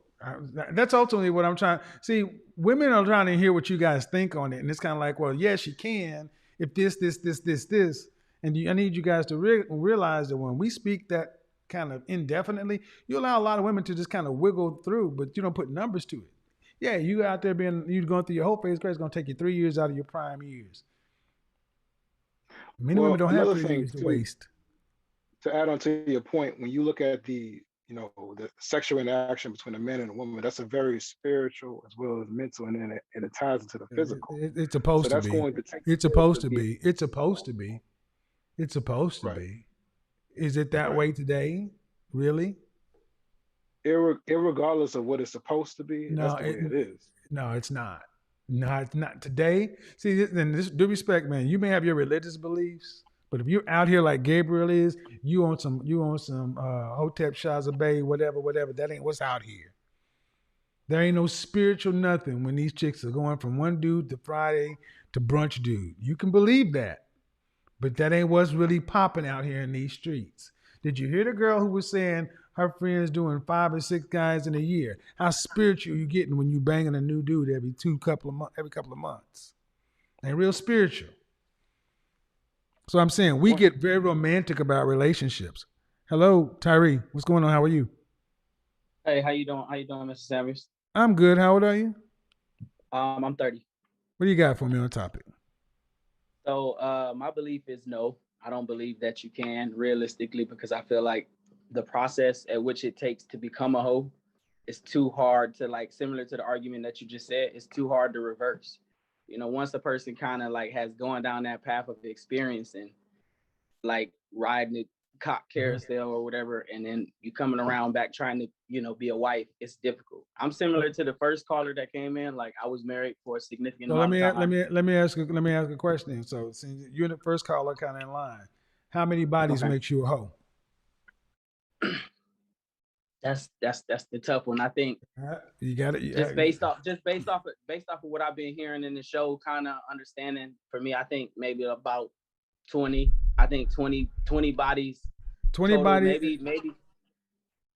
that's ultimately what I'm trying. See, women are trying to hear what you guys think on it, and it's kind of like, well, yes, you can if this, and I need you guys to realize that when we speak that kind of indefinitely, you allow a lot of women to just kind of wiggle through, but you don't put numbers to it. Yeah, you out there you going through your whole phase grade, it's going to take you 3 years out of your prime years. Many women Well, don't have another 3 thing years to too, waste. to add on to your point, when you look at the sexual interaction between a man and a woman, that's a very spiritual as well as mental, and then it ties into the physical. It's So supposed to that's be. going to take It's care supposed to to be be. It's supposed to be. It's supposed to right, be. Is it that right. way today? Really? Irregardless of what it's supposed to be, that's No, the way it is. no, it's not. No, it's not today. See, then this due respect, man. You may have your religious beliefs, but if you're out here like Gabriel is, you on some Hotep Shazabay, whatever. That ain't what's out here. There ain't no spiritual nothing when these chicks are going from one dude to Friday to brunch dude. You can believe that. But that ain't what's really popping out here in these streets. Did you hear the girl who was saying her friends doing 5 or 6 guys in a year? How spiritual you getting when you banging a new dude every couple of months? Ain't real spiritual. So I'm saying we get very romantic about relationships. Hello, Tyree. What's going on? How are you? Hey, how you doing? How you doing, Mr. Sanders? I'm good. How old are you? I'm 30. What do you got for me on the topic? So my belief is no. I don't believe that you can realistically, because I feel like the process at which it takes to become a hoe is too hard to, like, similar to the argument that you just said, it's too hard to reverse. Once a person kind of like has gone down that path of experiencing, like riding it cock carousel or whatever, and then you coming around back trying to, you know, be a wife. It's difficult. I'm similar to the first caller that came in. Like, I was married for a significant So let amount me of time. let me ask a question. So since you're the first caller, kind of in line, how many bodies Okay. makes you a hoe? That's the tough one. I think You got it. just based off of what I've been hearing in the show, kind of understanding, for me, I think maybe about 20. I think 20 bodies 20 total, bodies. maybe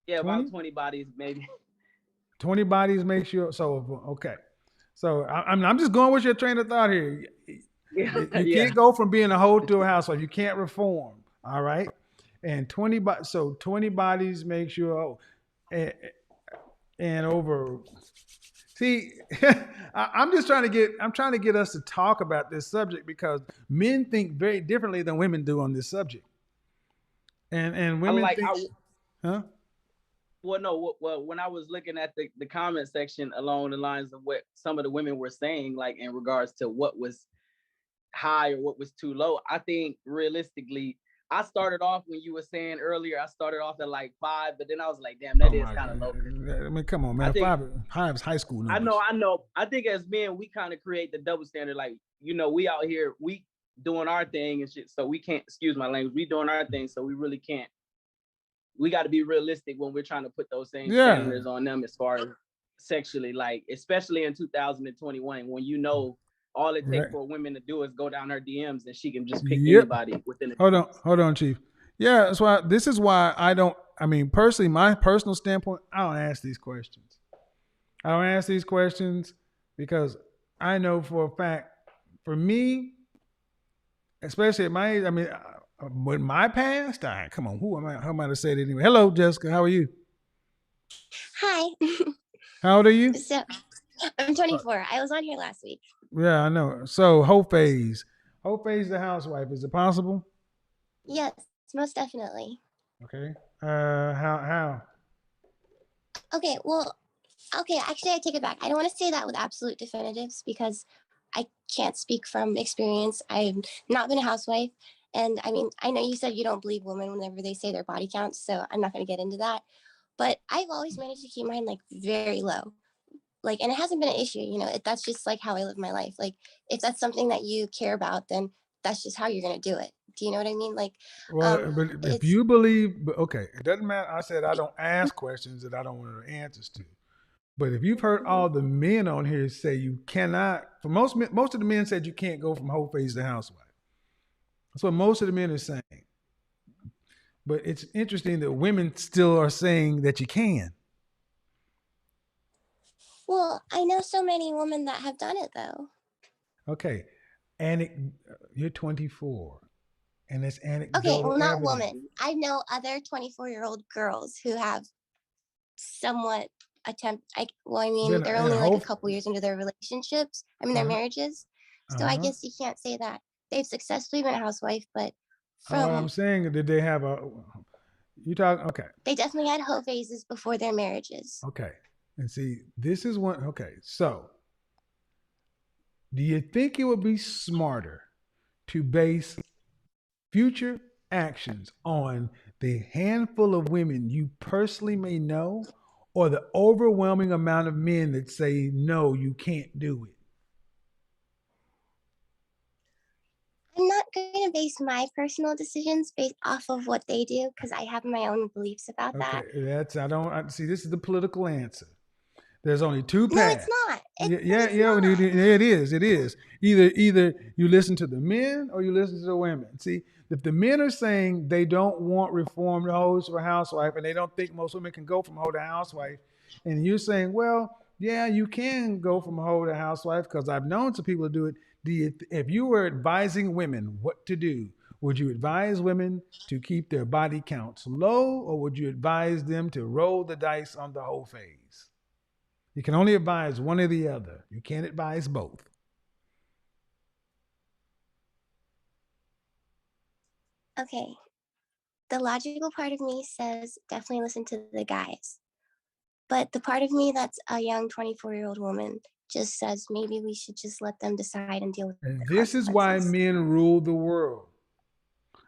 yeah, 20? about 20 bodies maybe. 20 bodies makes you so okay. So I'm just going with your train of thought here. You Yeah. can't go from being a hoe to a housewife. You can't reform. All right. And 20 bodies makes you a hoe. And over. See, I'm trying to get us to talk about this subject because men think very differently than women do on this subject. And women think, huh? Well, no. Well, when I was looking at the comment section along the lines of what some of the women were saying, like in regards to what was high or what was too low, I think realistically, I started off when you were saying earlier, I started off at like 5, but then I was like, damn, that is kind of low. I mean, come on, man. Five is high school numbers. I know. I think as men, we kind of create the double standard. Like, you know, we out here, we doing our thing and shit, so we can't, excuse my language, we doing our thing, so we really can't. We got to be realistic when we're trying to put those same standards on them as far as sexually, like, especially in 2021, when you know all it takes for women to do is go down her DMs and she can just pick anybody within it. Hold on, Chief. Yeah, that's why. This is why I don't. I mean, personally, my personal standpoint, I don't ask these questions. I don't ask these questions because I know for a fact, for me, especially at my age, I mean, with my past, come on, who am I? How am I to say it anyway? Hello, Jessica. How are you? Hi. How old are you? So, I'm 24. I was on here last week. Yeah, I know. So, Hope Phase the housewife. Is it possible? Yes, most definitely. Okay. How? Okay, well, actually I take it back. I don't want to say that with absolute definitives because I can't speak from experience. I've not been a housewife. And I mean, I know you said you don't believe women whenever they say their body counts, so I'm not going to get into that. But I've always managed to keep mine like very low. Like, and it hasn't been an issue, you know, that's just like how I live my life. Like, if that's something that you care about, then that's just how you're going to do it. Do you know what I mean? Like, well, but if you believe, okay, it doesn't matter. I said I don't ask questions that I don't want answers to. But if you've heard all the men on here say you cannot, for most of the men said you can't go from whole face to housewife. That's what most of the men are saying. But it's interesting that women still are saying that you can. Well, I know so many women that have done it though. Okay, you're 24, and it's anecdotal. Okay, well, not evidence. women. I know other 24-year-old girls who have somewhat they're only like a couple years into their relationships. I mean, their marriages. So I guess you can't say that they've successfully been a housewife, but what I'm saying, did they have okay. They definitely had hoe phases before their marriages. Okay. And see, this is one. Okay. So do you think it would be smarter to base future actions on the handful of women you personally may know or the overwhelming amount of men that say, no, you can't do it? I'm not going to base my personal decisions based off of what they do because I have my own beliefs about that. Okay, see, this is the political answer. There's only two paths. No, it's not. It is. It is. Either you listen to the men or you listen to the women. See, if the men are saying they don't want reformed hoes for housewife and they don't think most women can go from hoe to housewife, and you're saying, well, yeah, you can go from hoe to housewife because I've known some people to do it. If you were advising women what to do, would you advise women to keep their body counts low, or would you advise them to roll the dice on the whole phase? You can only advise one or the other. You can't advise both. Okay. The logical part of me says definitely listen to the guys. But the part of me that's a young 24-year-old woman just says maybe we should just let them decide and deal with it. And this is why men rule the world.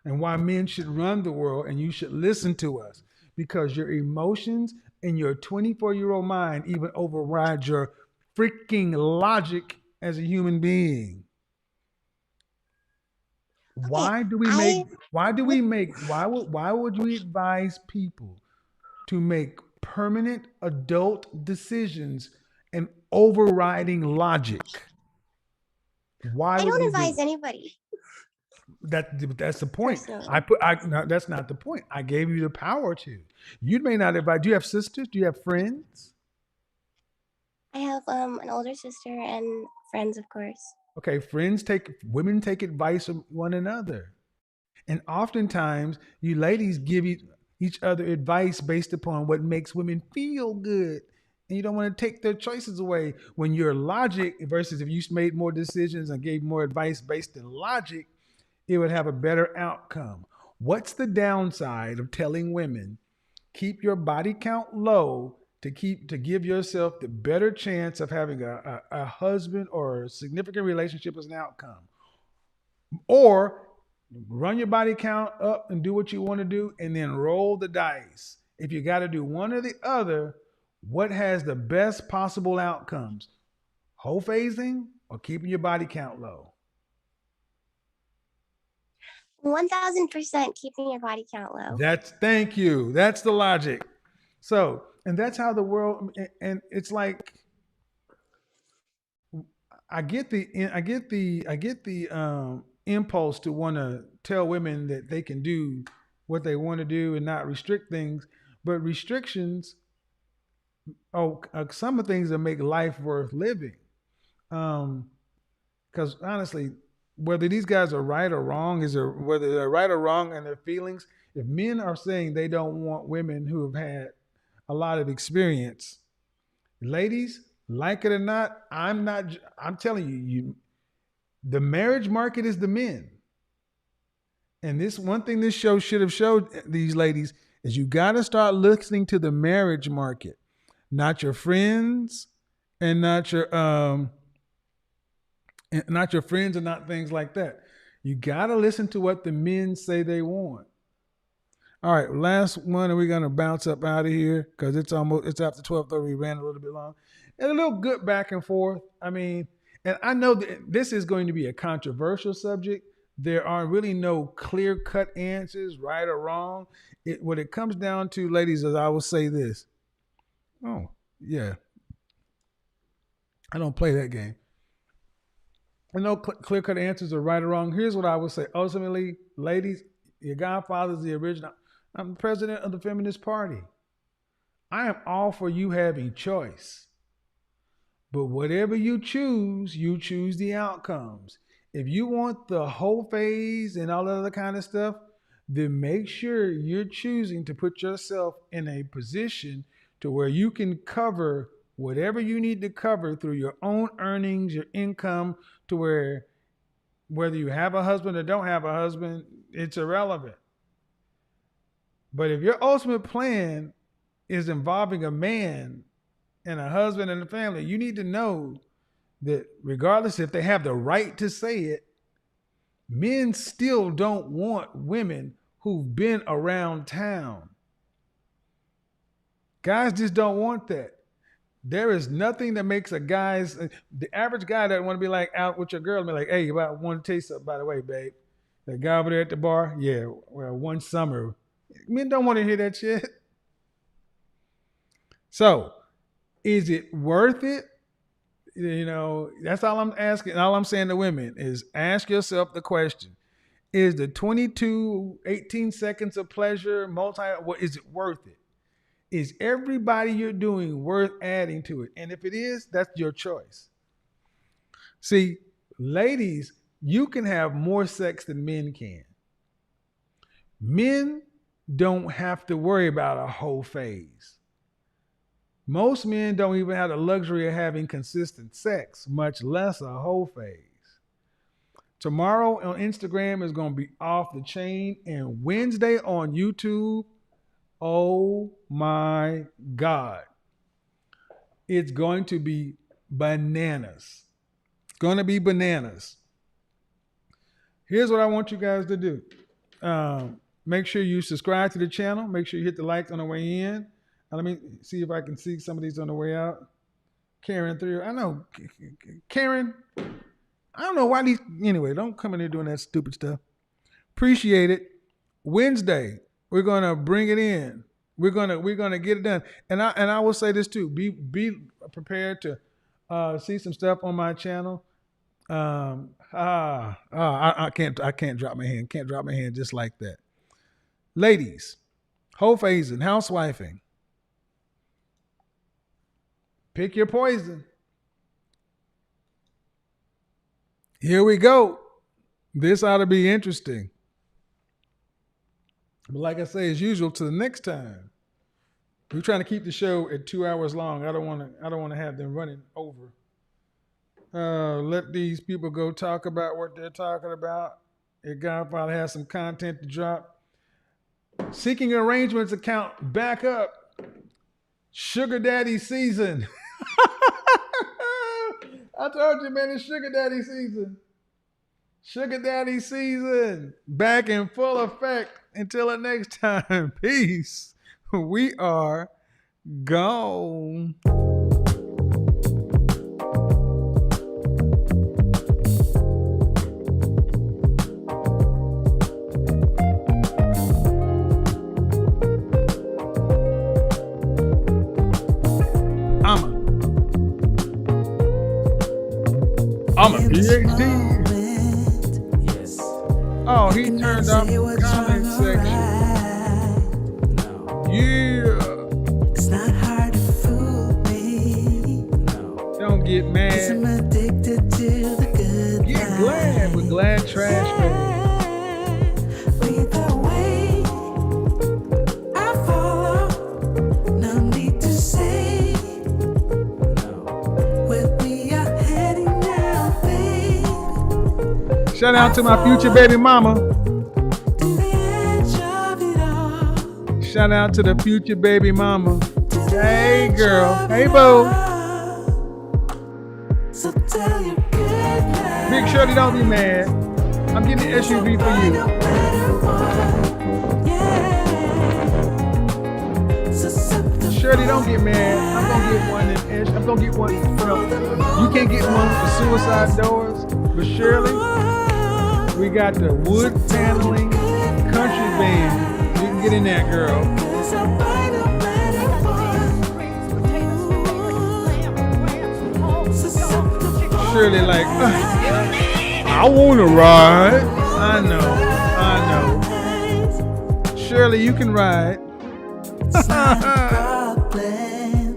and why men should run the world and you should listen to us because your emotions and your 24-year-old mind even override your freaking logic as a human being. Why would we advise people to make permanent adult decisions and overriding logic? Why I would don't we do advise it? anybody. That's the point. Personally. No, that's not the point. I gave you the power to. You may not advise. Do you have sisters? Do you have friends? I have an older sister and friends, of course. Okay, women take advice from one another. And oftentimes you ladies give each other advice based upon what makes women feel good. And you don't want to take their choices away when your logic versus if you made more decisions and gave more advice based on logic, it would have a better outcome. What's the downside of telling women keep your body count low to give yourself the better chance of having a husband or a significant relationship as an outcome? Or run your body count up and do what you want to do and then roll the dice. If you got to do one or the other, what has the best possible outcomes? Whole phasing or keeping your body count low? 1000% keeping your body count low. Thank you. That's the logic. So, and that's how the world, and it's like, I get the impulse to want to tell women that they can do what they want to do and not restrict things, but restrictions are some of the things that make life worth living. Because honestly, whether these guys are right or wrong, whether they're right or wrong in their feelings, if men are saying they don't want women who have had a lot of experience, ladies, like it or not, I'm telling you, the marriage market is the men. And this one thing this show should have showed these ladies is you got to start listening to the marriage market, not your friends and not your friends and not things like that. You got to listen to what the men say they want. All right, last one, and we're gonna bounce up out of here because it's after 12:30. We ran a little bit long, and a little good back and forth. I mean, and I know that this is going to be a controversial subject. There are really no clear-cut answers, right or wrong. What it comes down to, ladies, is I will say this. Oh, yeah. I don't play that game. And no clear-cut answers are right or wrong. Here's what I would say. Ultimately, ladies, your godfather's the original. I'm the president of the Feminist Party. I am all for you having choice. But whatever you choose the outcomes. If you want the whole phase and all that other kind of stuff, then make sure you're choosing to put yourself in a position to where you can cover whatever you need to cover through your own earnings, your income, to where whether you have a husband or don't have a husband, it's irrelevant. But if your ultimate plan is involving a man and a husband and a family, you need to know that regardless if they have the right to say it, men still don't want women who've been around town. Guys just don't want that. There is nothing that makes the average guy that want to be like out with your girl and be like, hey, you want to taste something, by the way, babe. That guy over there at the bar, yeah, well, one summer. Men don't want to hear that shit. So, is it worth it? You know, that's all I'm asking. All I'm saying to women is ask yourself the question. Is the 18 seconds of pleasure is it worth it? Is everybody you're doing worth adding to it? And if it is, that's your choice. See, ladies, you can have more sex than men can. Men don't have to worry about a whole phase. Most men don't even have the luxury of having consistent sex, much less a whole phase. Tomorrow on Instagram is going to be off the chain, and Wednesday on YouTube, oh my God, it's going to be bananas. It's going to be bananas. Here's what I want you guys to do. Make sure you subscribe to the channel. Make sure you hit the likes on the way in. Let me see if I can see some of these on the way out. Karen 3. I know. Karen, I don't know why these. Anyway, don't come in here doing that stupid stuff. Appreciate it. Wednesday, we're gonna bring it in. We're gonna get it done. And I will say this too. Be prepared to see some stuff on my channel. I can't drop my hand. Can't drop my hand just like that. Ladies, whole phasing, housewifing. Pick your poison. Here we go. This ought to be interesting. But like I say, as usual, to the next time. We're trying to keep the show at 2 hours long. I don't want to have them running over. Let these people go talk about what they're talking about. If Godfather has some content to drop. Seeking Arrangements account back up. Sugar Daddy season. I told you, man, it's Sugar Daddy season. Sugar Daddy season. Back in full effect. Until the next time. Peace. We are gone. I'm a PhD. Yes. Oh, he turned off the comment section. Yeah. It's not hard to fool me. Don't get mad. 'Cause I'm addicted to the good Get glad with Glad Trash Bag. Either way, I follow. No need to say. Where we are heading now, babe. Shout out to my future baby mama. Shout out to the future baby mama. Hey girl. Hey boo. So tell your good Big Shorty, don't be mad. I'm getting the SUV for you. Shorty, don't get mad. I'm gonna get one. I'm gonna get one. You can't get one for suicide doors, but Shirley, we got the wood paneling country band. You can get in that, girl. Shirley, like, I want to ride. I know. Shirley, you can ride.